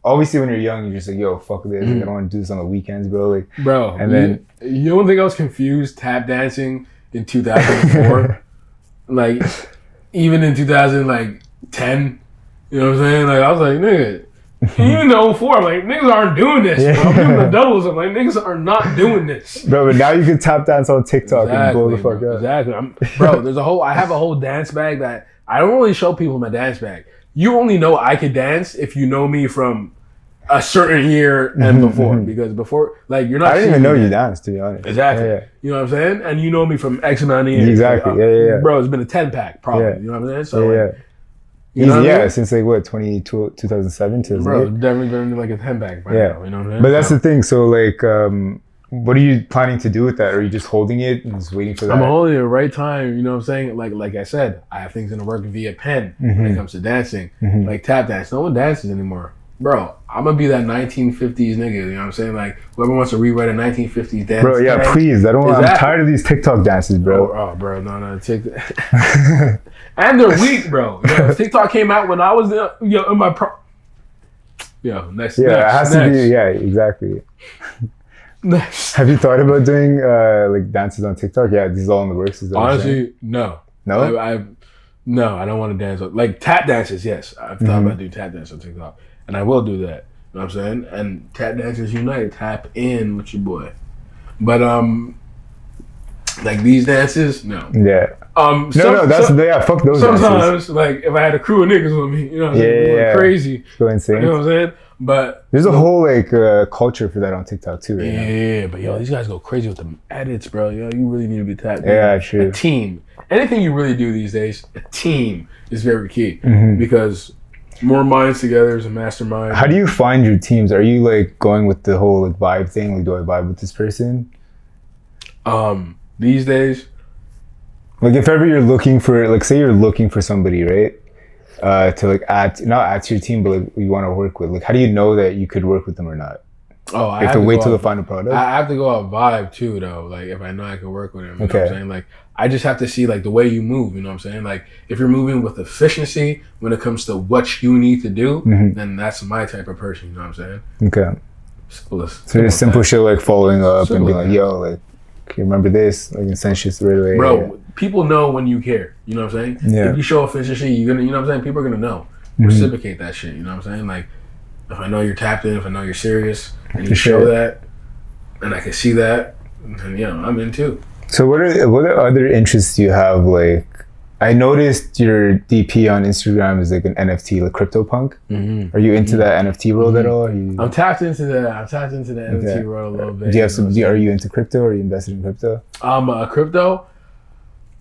obviously when you're young, you're just like, yo, fuck this. Like, I don't want to do this on the weekends, bro. Like, bro. And then you don't think I was confused tap dancing in 2004? Like. Even in 2010, you know what I'm saying? Like, I was like, nigga, even in 04, I'm like, niggas aren't doing this. Yeah. Bro. I'm doing the doubles. I'm like, niggas are not doing this. Bro, but now you can tap dance on TikTok and blow the fuck up. Exactly. I have a whole dance bag that I don't really show people my dance bag. You only know I could dance if you know me from a certain year and before. Because before, like, you're not. I didn't even know you danced, to be honest. Exactly. Yeah. You know what I'm saying? And you know me from X amount of years. Exactly. Yeah. Bro, it's been a 10-pack, probably. Yeah. You know what I'm saying? So, yeah. You know what I mean? Since like what, 2007 to bro, definitely been like a 10-pack by now, you know what I mean? But that's the thing. So like, what are you planning to do with that? Are you just holding it and just waiting for that? I'm holding it right time. You know what I'm saying? Like I said, I have things in the work via pen when it comes to dancing, like tap dance. No one dances anymore. Bro, I'm gonna be that 1950s nigga, you know what I'm saying? Like, whoever wants to rewrite a 1950s dance. Bro, yeah, please. I'm tired of these TikTok dances, bro. Oh, bro, no, TikTok. And they're weak, bro. TikTok came out when I was in my next. Yeah, it has to be, yeah, exactly. Next. Have you thought about doing like dances on TikTok? Yeah, this is all in the works. Honestly, no. No? No, I don't want to dance. Like tap dances, yes. I've thought about doing tap dance on TikTok. And I will do that. You know what I'm saying? And tap dancers unite. Tap in with your boy. But like these dances, no. Yeah. Fuck those sometimes, dances. like if I had a crew of niggas with me, you know what I'm saying? Going crazy. Go insane. You know what I'm saying? But there's a whole like culture for that on TikTok too, right? Yeah, but these guys go crazy with the edits, bro. You really need to be tapped in. Yeah, true. A team. Anything you really do these days, a team is very key. Because more minds together is a mastermind. How do you find your teams? Are you like going with the whole like vibe thing? Like, do I vibe with this person? These days, like if ever you're looking for, like, say you're looking for somebody, right? To like not add to your team, but like you want to work with. Like, how do you know that you could work with them or not? Oh, I have to wait till the final product. I have to go out vibe too, though. Like if I know I can work with him, you know what I'm saying? Like I just have to see like the way you move. You know what I'm saying? Like if you're moving with efficiency when it comes to what you need to do, then that's my type of person. You know what I'm saying? Okay. Simplest. So just simple shit like following up and being like, yo, like, you remember this? Like, and send shit right away. Bro, people know when you care. You know what I'm saying? Yeah. If you show efficiency, you're gonna. You know what I'm saying? People are gonna know. Reciprocate that shit. You know what I'm saying? Like if I know you're tapped in, if I know you're serious, and you show that, and I can see that, then I'm in too. So what are other interests you have? Like, I noticed your DP on Instagram is like an NFT, like CryptoPunk. Are you into that NFT world at all? I'm tapped into that. I'm tapped into the NFT world a little bit. Do you have are you into crypto? Or are you invested in crypto? Crypto.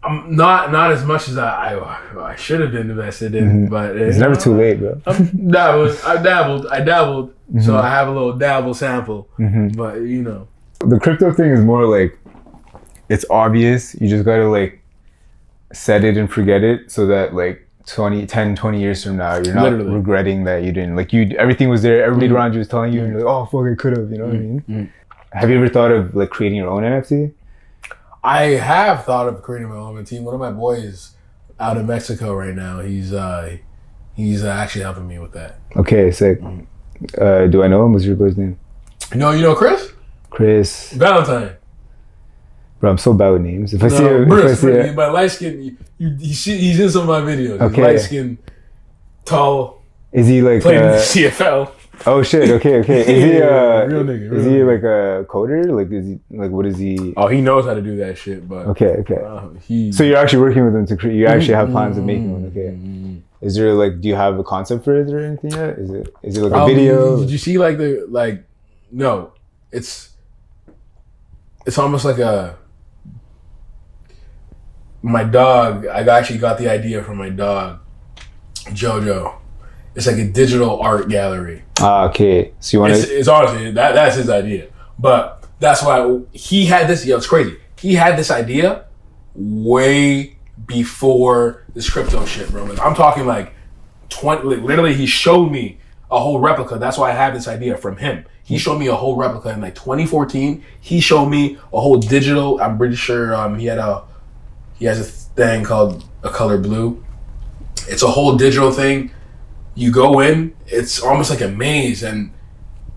I'm not as much as I should have been invested in, but it's never too late, bro. I dabbled, so I have a little dabble sample. But the crypto thing is more like it's obvious. You just gotta like set it and forget it, so that like 20 years from now, you're not regretting that you didn't. Like everything was there. Everybody around you was telling you, and you're like, oh fuck, I could have. You know what I mean? Have you ever thought of like creating your own NFT? I have thought of creating my own team. One of my boys out in Mexico right now, He's actually helping me with that. Okay, sick. Do I know him? What's your boy's name? No, you know Chris? Chris. Valentine. Bro, I'm so bad with names. If I see Bruce, by light skin, he's in some of my videos. Okay. He's light skin, tall. Is he like playing in the CFL? Oh shit! Okay. Is he real nigga? Is he like a coder? Like is he like what is he? Oh, he knows how to do that shit. But okay. So you're actually working with him to create. You actually have plans of making one. Okay. Is there like? Do you have a concept for it or anything yet? Is it like a video? Did you see like No, it's almost like my dog. I actually got the idea from my dog, Jojo. It's like a digital art gallery. Okay. So you want to? It's honestly that's his idea, but that's why he had this. It's crazy. He had this idea way before this crypto shit, bro. Like, I'm talking like 20. Like, literally, he showed me a whole replica. That's why I have this idea from him. He showed me a whole replica in like 2014. He showed me a whole digital. I'm pretty sure he has a thing called A Color Blue. It's a whole digital thing. You go in, it's almost like a maze, and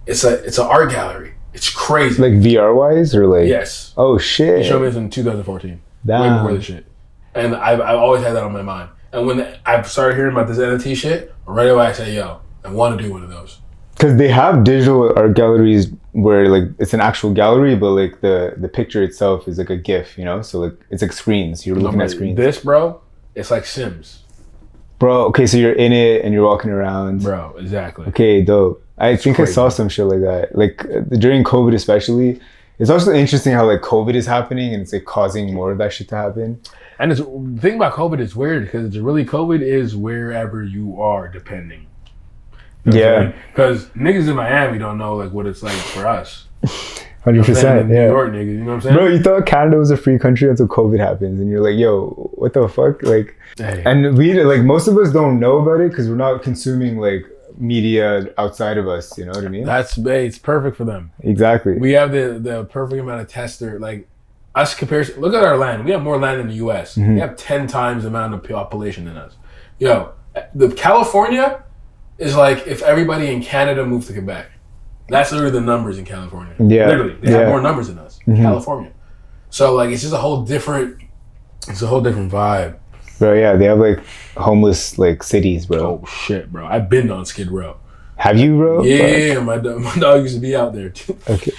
it's an art gallery. It's crazy. Like VR wise, or like? Yes. Oh shit. He showed me this in 2014. Damn. Way before the shit. And I've always had that on my mind. And when I started hearing about this NFT shit, right away I said, yo, I want to do one of those. Because they have digital art galleries where like it's an actual gallery, but like the picture itself is like a GIF, you know? So like it's like screens. You're looking at screens. This, bro, it's like Sims. Bro, okay, so you're in it and you're walking around. Bro, exactly. Okay, dope. I think crazy. I saw some shit like that. Like during COVID especially. It's also interesting how like COVID is happening and it's like causing more of that shit to happen. And the thing about COVID is weird because it's really COVID is wherever you are, depending. You know yeah. Because niggas in Miami don't know like what it's like for us. 100%. New York niggas, you know what I'm saying? Bro, you thought Canada was a free country until COVID happens, and you're like, "Yo, what the fuck?" Like, hey. And we like most of us don't know about it because we're not consuming like media outside of us. You know what I mean? It's perfect for them. Exactly. We have the perfect amount of tester. Like us comparison. Look at our land. We have more land in the U.S. Mm-hmm. We have 10 times the amount of population than us. Yo, the California is like if everybody in Canada moved to Quebec. That's literally the numbers in California. Yeah. Literally. They have more numbers than us. Mm-hmm. California. So like it's just a whole different vibe. Bro, yeah, they have like homeless like cities, bro. Oh shit, bro. I've been on Skid Row. Have you, bro? Yeah, my dog used to be out there too. Okay.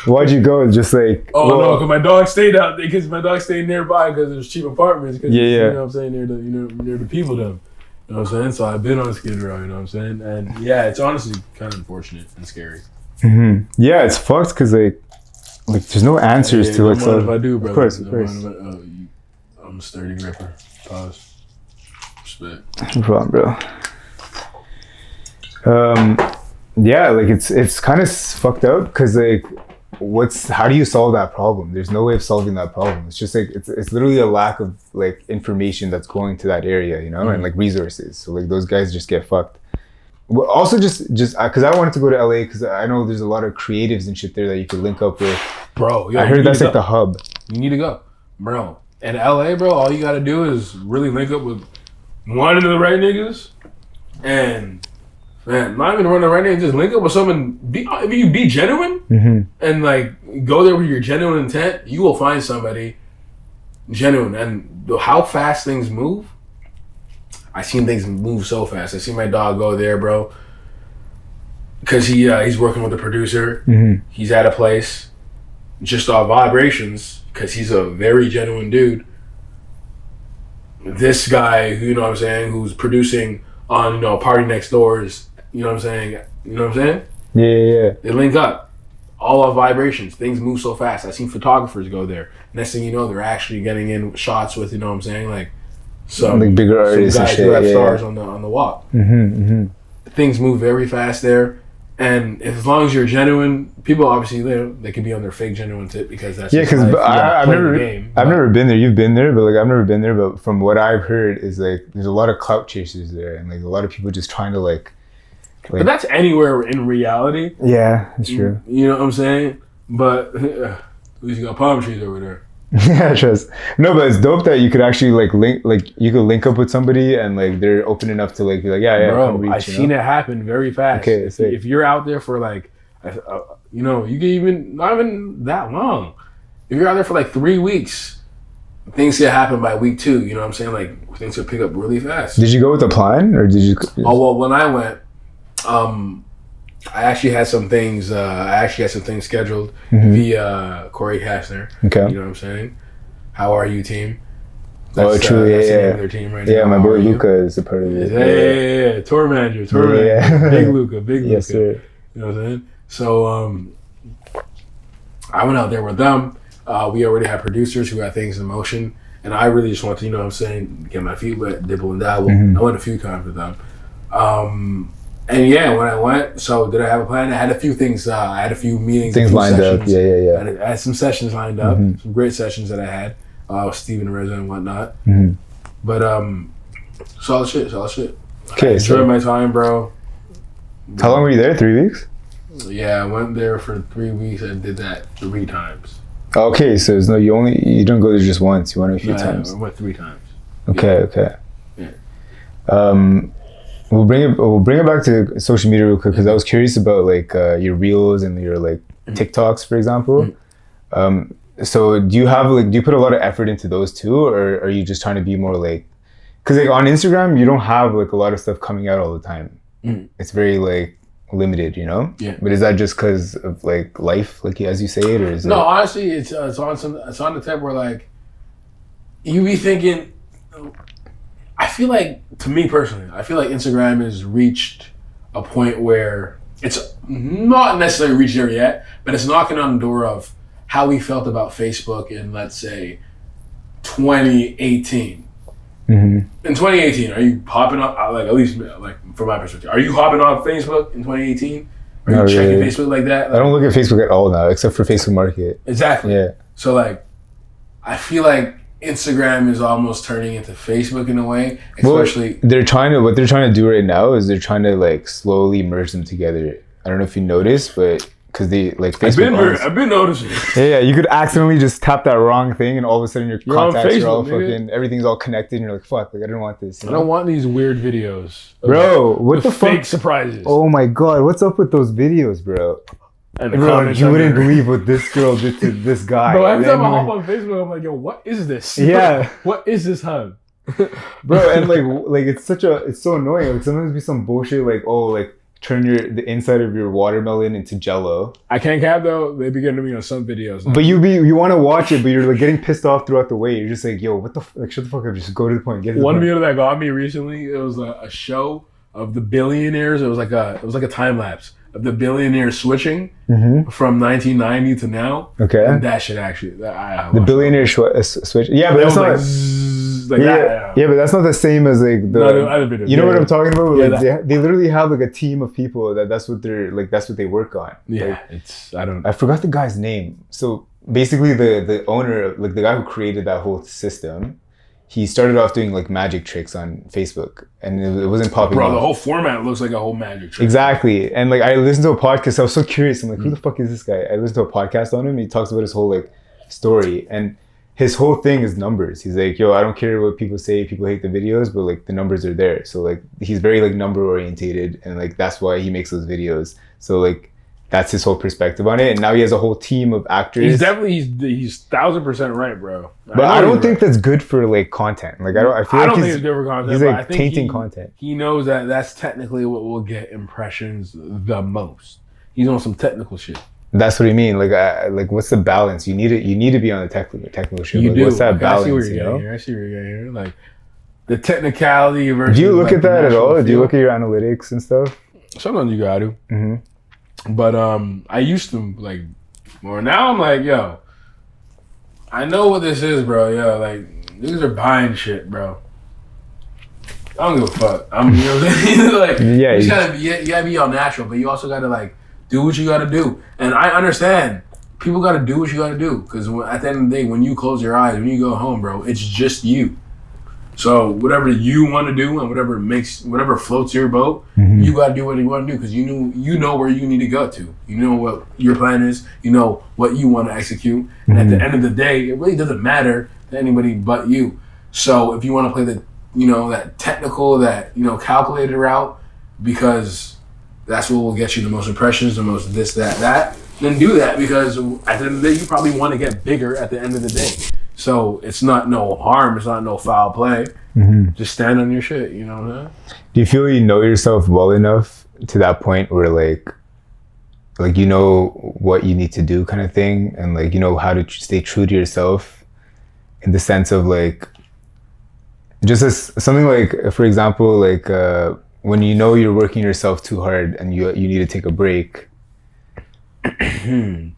Why'd you go? Just like no, because my dog stayed out there because my dog stayed nearby because there's cheap apartments. You know what I'm saying, near the people them. You know what I'm saying? So I've been on Skid Row, you know what I'm saying? And yeah, it's honestly kind of unfortunate and scary. Mm-hmm. Yeah, it's fucked because like there's no answers to it. So if I do, bro. Of course. I'm a sturdy gripper. Pause. Respect. No problem, bro. Yeah, like it's kind of fucked up because like how do you solve that problem? There's no way of solving that problem. It's just like it's literally a lack of like information that's going to that area, you know, and like resources. So like those guys just get fucked. Well, also just because I wanted to go to LA because I know there's a lot of creatives and shit there that you could link up with. Bro, I heard that's like the hub. You need to go, bro. In LA, bro, all you gotta do is really link up with one of the right niggas, and man, not even run the right niggas. Just link up with someone. If you be genuine and like go there with your genuine intent, you will find somebody genuine. And how fast things move, I seen things move so fast. I seen my dog go there, bro, because he's working with a producer. Mm-hmm. He's at a place just off vibrations. Because he's a very genuine dude. This guy, you know what I'm saying, who's producing on, Party Next Doors, you know what I'm saying? You know what I'm saying? Yeah. They link up. All of vibrations. Things move so fast. I've seen photographers go there. Next thing you know, they're actually getting in shots with, you know what I'm saying? Like some like bigger artists guys and shit, who have stars on the walk. Mm-hmm. Things move very fast there. And as long as you're genuine, people obviously they can be on their fake genuine tip because that's because I've never been there. You've been there, but like I've never been there. But from what I've heard is like there's a lot of clout chasers there, and like a lot of people just trying to like. But that's anywhere in reality. Yeah, that's true. You know what I'm saying? But at least you got palm trees over there. Yeah, trust. No, but it's dope that you could actually you could link up with somebody and like they're open enough to like be like, yeah, Bro, come reach, I've seen it happen very fast. Okay, if you're out there for like, you know, you can even not even that long. If you're out there for like 3 weeks, things can happen by week 2. You know what I'm saying? Like things could pick up really fast. Did you go with a plan or did you? Oh well, when I went, I actually had some things. Scheduled via Corey Kastner. Okay. You know what I'm saying? How are you, team? True. That's the name Yeah. of their team right Yeah, now. my How boy are you? Luca is a part of it. Yeah. Tour manager. Yeah. Big Luca. Yes, sir. You know what I'm saying? So I went out there with them. We already had producers who had things in motion, and I really just wanted to, you know what I'm saying, get my feet wet, dibble and dabble. I went a few times with them. And yeah, when I went, so did I have a plan? I had a few things. I had a few meetings. Things lined up. Yeah. I had some sessions lined up. Some great sessions that I had with Steven Reza and whatnot. But solid shit. Okay, I enjoyed my time, bro. How long were you there? 3 weeks? Yeah, I went there for 3 weeks and did that 3 times. Okay, so it's you don't go there just once. You went a few times. I went 3 times. Okay. Yeah. We'll bring it back to social media real quick because I was curious about like your reels and your like TikToks, for example. So do you put a lot of effort into those too, or are you just trying to be more like, because like on Instagram you don't have like a lot of stuff coming out all the time. It's very like limited, you know. Yeah. But is that just because of like life, like as you say it, or is it? No, honestly, it's on the type where like you be thinking. I feel like, to me personally, I feel like Instagram has reached a point where it's not necessarily reached there yet, but it's knocking on the door of how we felt about Facebook in, let's say, 2018. In 2018, are you hopping up, like at least like from my perspective, are you hopping on Facebook in 2018? Are you checking Facebook like that? Like, I don't look at Facebook at all now, except for Facebook Market. Exactly. Yeah. So like, I feel like Instagram is almost turning into Facebook in a way, especially. Well, what they're trying to do right now is they're trying to like slowly merge them together. I don't know if you noticed, but because they like Facebook. I've been noticing. Yeah, you could accidentally just tap that wrong thing, and all of a sudden your contacts Facebook, are all nigga. fucking, everything's all connected, and you're like, fuck, like I didn't want this. I don't want these weird videos, bro. What the fuck? Fake surprises. Oh my god, what's up with those videos, bro? And Bro, you wouldn't believe what this girl did to this guy. Bro, every time I hop on Facebook, I'm like, yo, what is this? Yeah. What is this, hub? Bro, and like it's so annoying. Like sometimes be some bullshit like, oh, like turn the inside of your watermelon into Jello. I can't cap though. They be getting to me on some videos. But you want to watch it, but you're like getting pissed off throughout the way. You're just like, yo, what the like? Shut the fuck up. Just go to the point. Get to the One point. video that got me recently, it was a show of the billionaires. It was like a time lapse of the billionaires switching from 1990 to now. Okay. And that shit actually. The billionaire switch. Yeah, but it that's was not. like zzz, like yeah, that. yeah, but that's not the same as like the. No, other video. You know what I'm talking about? Yeah, Like they literally have like a team of people that's what they work on. Yeah, Like, I forgot the guy's name. So basically, the owner, like the guy who created that whole system, he started off doing like magic tricks on Facebook, and it wasn't popping. Bro, off. the whole format looks like a whole magic trick. Exactly, and like I listened to a podcast. I was so curious. I'm like, who the fuck is this guy? I listened to a podcast on him. He talks about his whole like story, and his whole thing is numbers. He's like, yo, I don't care what people say. People hate the videos, but like the numbers are there. So like he's very like number orientated, and like that's why he makes those videos. So like that's his whole perspective on it. And now he has a whole team of actors. He's definitely he's 1000% right, bro. But I don't think that's good for like content. Like I don't think it's good for content. He's but like I think tainting content. He knows that that's technically what will get impressions the most. He's on some technical shit. That's what I mean. Like what's the balance? You need to be on the technical shit. You Like, do. what's that Like, balance? I see where you're getting here. I see where you're getting here. Like the technicality versus. Do you look like, at that the at all? natural Do you feel. look at your analytics and stuff? Sometimes you gotta do. But I used to like more. Now I'm like, yo, I know what this is, bro. Yo, like niggas are buying shit, bro. I don't give a fuck. You know what I'm saying? Like, Yeah, you gotta be all natural, but you also gotta like do what you gotta do. And I understand people gotta do what you gotta do, because at the end of the day, when you close your eyes, when you go home, bro, it's just you. So whatever you want to do and whatever floats your boat, you got to do what you want to do because you know where you need to go to. You know what your plan is. You know what you want to execute. And at the end of the day, it really doesn't matter to anybody but you. So if you want to play the, that technical, that, calculated route, because that's what will get you the most impressions, the most this, that, then do that because at the end of the day, you probably want to get bigger at the end of the day. So it's not no harm. It's not no foul play. Just stand on your shit. You know what I'm saying? Do you feel you know yourself well enough to that point where like you know what you need to do kind of thing, and like you know how to stay true to yourself in the sense of like just as something like, for example, like when you know you're working yourself too hard and you need to take a break. You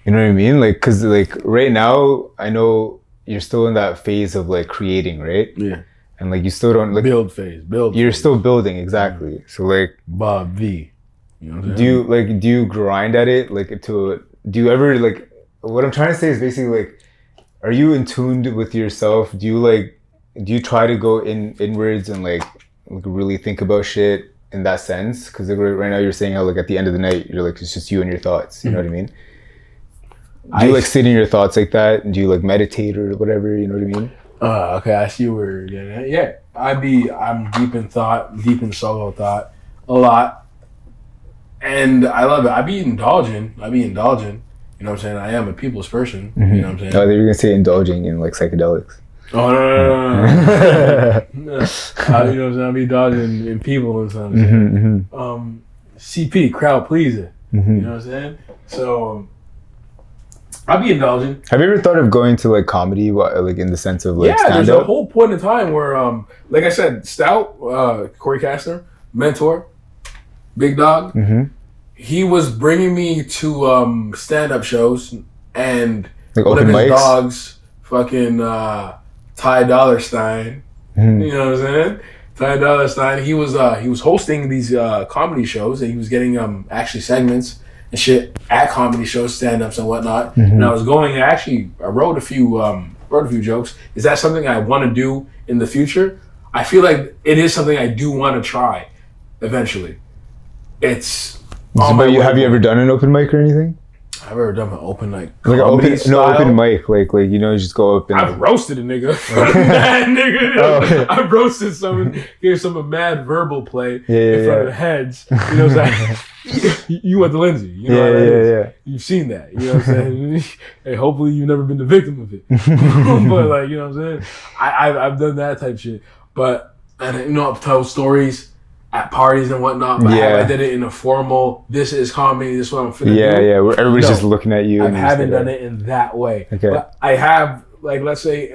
know what I mean? Like, cause like right now I know you're still in that phase of like creating, right? Yeah. And like you still don't like build phase. You're still building, exactly. So like Bob V. You know what I'm saying? Do you grind at it do you ever like, what I'm trying to say is basically like, are you in tune with yourself? Do you try to go inwards and like really think about shit in that sense? Because right now you're saying how like at the end of the night you're like it's just you and your thoughts. You know what I mean? Do you like sit in your thoughts like that? Do you like meditate or whatever? You know what I mean? Okay, I see where you're getting at. Yeah, I'm deep in thought, deep in solo thought, a lot, and I love it. I be indulging. You know what I'm saying? I am a people's person. You know what I'm saying? Oh, you're gonna say indulging in like psychedelics. Oh no. You know what I'm saying? I be indulging in people and stuff. CP, crowd pleaser. You know what I'm saying? So. I'll be indulgent. Have you ever thought of going to like comedy, like in the sense of like stand-up? There's a whole point in time where, like I said, Stout, Corey Kastner, mentor, big dog, he was bringing me to stand-up shows, and like one open of his mics? dogs, fucking Ty Dolla $ign, you know what I'm saying? Ty Dolla $ign, he was hosting these comedy shows, and he was getting actually segments and shit at comedy shows, stand-ups and whatnot. And I was going, I wrote a few jokes. Is that something I want to do in the future? I feel like it is something I do want to try eventually. It's have you ever done an open mic or anything? I've ever done an open like an open mic, like you know, just go up and I've roasted a nigga. Mad nigga. Okay. I roasted someone, gave someone mad verbal play in front of the heads. You know what I'm saying? You went to Lindsay. You know how that is. You've seen that. You know what I'm saying? Hey, hopefully you've never been the victim of it. But like, you know what I'm saying? I've done that type shit. But and I've told stories at parties and whatnot, but I did it in a formal, this is comedy, this is what I'm finna do. Yeah, where everybody's just looking at you. I haven't done it in that way. Okay. But I have, like, let's say,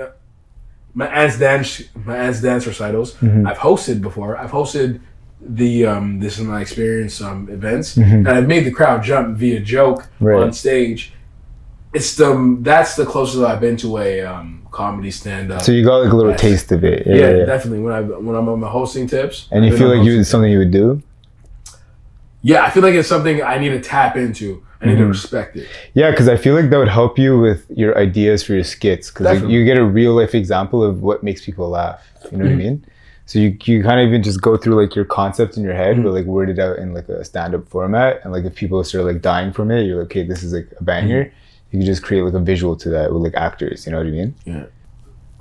my aunt's dance recitals, I've hosted before. I've hosted the, this is my experience, events, and I've made the crowd jump via joke on stage. That's the closest I've been to a comedy stand-up. So you got like a little taste of it. Yeah, definitely. When I'm on my hosting tips. And you feel like it's something you would do? Yeah, I feel like it's something I need to tap into. I need to respect it. Yeah, because I feel like that would help you with your ideas for your skits. Because like, you get a real life example of what makes people laugh. You know what I mean? So you kind of even just go through like your concept in your head, but like word it out in like a stand-up format. And like if people start like dying from it, you're like, okay, this is like a banger. You can just create like a visual to that with like actors, you know what I mean? Yeah.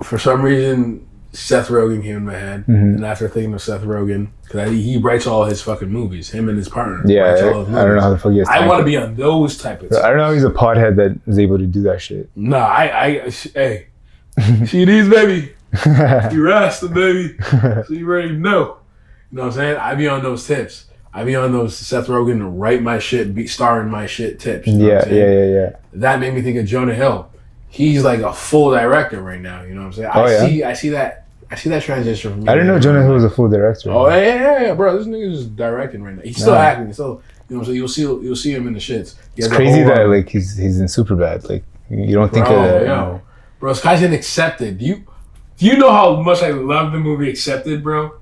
For some reason, Seth Rogen came in my head, and after thinking of Seth Rogen, because he writes all his fucking movies, him and his partner. Yeah, I don't know how the fuck he has time. I want to be on those type of. I don't know how he's a pothead that is able to do that shit. Nah, hey, see these baby, you Rasta baby, so you already know. You know what I'm saying? I be on those tips. I be on those Seth Rogen write my shit, be star in my shit tips. You know what I'm saying? Yeah. That made me think of Jonah Hill. He's like a full director right now. You know what I'm saying? I see that transition from. I didn't know Jonah Hill was a full director. Oh yeah, bro. This nigga's just directing right now. He's still acting. So you know, so you'll see him in the shits. It's crazy that like he's in Superbad. Like you don't think of that. Yo, bro, this guy's in Accepted. Do you know how much I love the movie Accepted, bro?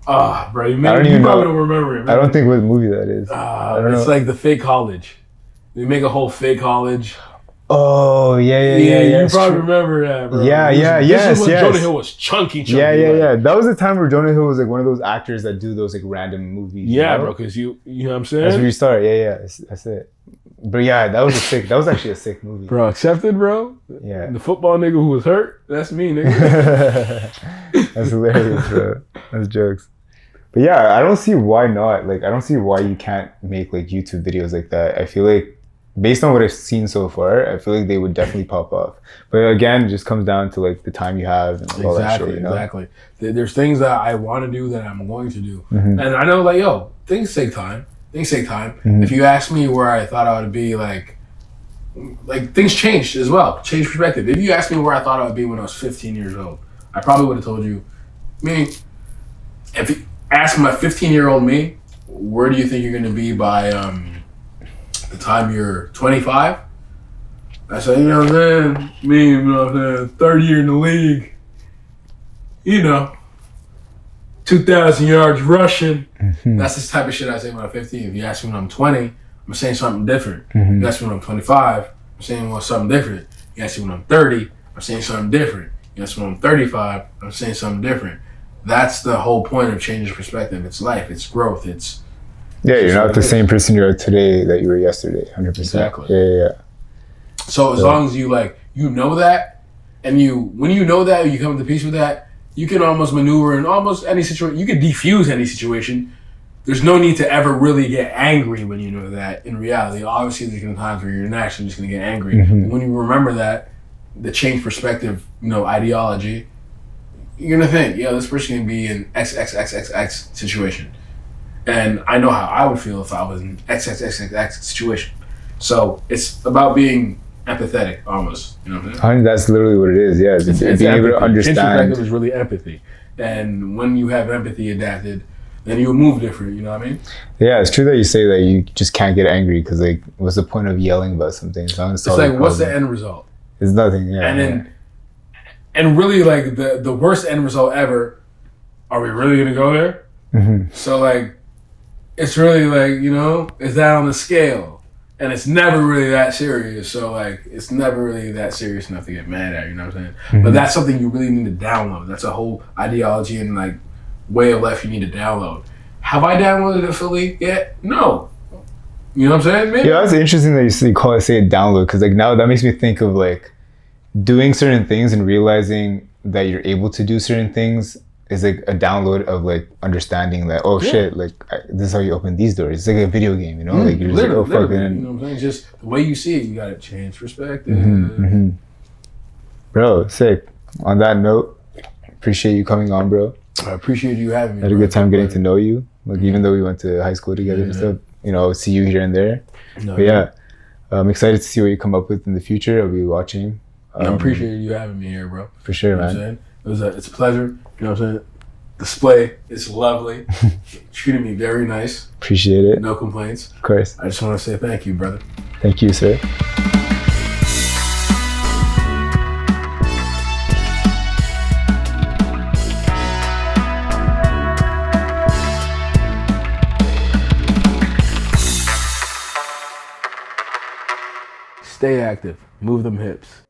Bro, you probably don't remember it. I don't think what movie that is. It's like the fake college. They make a whole fake college. Oh yeah. You probably remember that, bro. This is when Jonah Hill was chunky. Yeah. That was the time where Jonah Hill was like one of those actors that do those like random movies. Yeah, bro. Because you know what I'm saying. That's where you start. Yeah. That's it. But yeah, that was actually a sick movie. Bro, Accepted, bro. Yeah. The football nigga who was hurt. That's me, nigga. That's hilarious, bro. That's jokes. But yeah, I don't see why not. Like, I don't see why you can't make like YouTube videos like that. I feel like, based on what I've seen so far, I feel like they would definitely pop off. But again, it just comes down to like the time you have and all that shit, you know? Exactly. There's things that I want to do that I'm going to do. Mm-hmm. And I know, like, yo, things take time. Mm-hmm. If you ask me where I thought I would be, like things changed as well. Change perspective. If you asked me where I thought I would be when I was 15 years old, I probably would have told you, if you ask my 15-year-old me, where do you think you're going to be by the time you're 25? I said, you know what I'm saying? You know what I'm saying? Third year in the league. You know, 2,000 yards rushing. Mm-hmm. That's the type of shit I say when I'm 15. If you ask me when I'm 20, I'm saying something different. Mm-hmm. You ask me when I'm 25, I'm saying something different. You ask me when I'm 30, I'm saying something different. You ask me when I'm 35, I'm saying something different. That's the whole point of changing perspective. It's life. It's growth. You're not the same person you are today that you were yesterday. 100%. Exactly. Yeah. So as long as you know that, and when you know that, you come to peace with that, you can almost maneuver in almost any situation. You can defuse any situation. There's no need to ever really get angry when you know that. In reality, obviously, there's gonna be times where you're naturally just gonna get angry. Mm-hmm. But when you remember that, the change perspective, ideology, you're gonna think, this person can be in XXXXX situation. And I know how I would feel if I was in XXXXX situation. So it's about being empathetic, almost. You know what I'm saying? That's literally what it is. Yeah, it's being empathy. able to understand. Change perspective is really empathy. And when you have empathy adapted, then you'll move different. You know what I mean? Yeah, it's true that you say that you just can't get angry because like, what's the point of yelling about something? It's like, what's the end result? It's nothing. Yeah. And really, like the worst end result ever. Are we really gonna go there? Mm-hmm. So like, it's really like, it's that on the scale. And it's never really that serious. So like, it's never really that serious enough to get mad at, you know what I'm saying? Mm-hmm. But that's something you really need to download. That's a whole ideology and like way of life you need to download. Have I downloaded it fully yet? No. You know what I'm saying? Maybe. Yeah, that's interesting that you say it download, because like now that makes me think of like doing certain things and realizing that you're able to do certain things is like a download of like understanding that shit, like this is how you open these doors. It's like a video game, like you're just like, oh fuck, you know what I'm saying? Just the way you see it, you gotta change perspective. Mm-hmm. Bro, sick. On that note, appreciate you coming on, bro. I appreciate you having me. Had a good time getting to know you. Like even though we went to high school together and stuff, see you here and there. But yeah, I'm excited to see what you come up with in the future. I'll be watching. I appreciate you having me here, bro. For sure, man. What I'm saying? It's a pleasure. You know what I'm saying? Display is lovely. Treated me very nice. Appreciate it. No complaints. Of course. I just want to say thank you, brother. Thank you, sir. Stay active. Move them hips.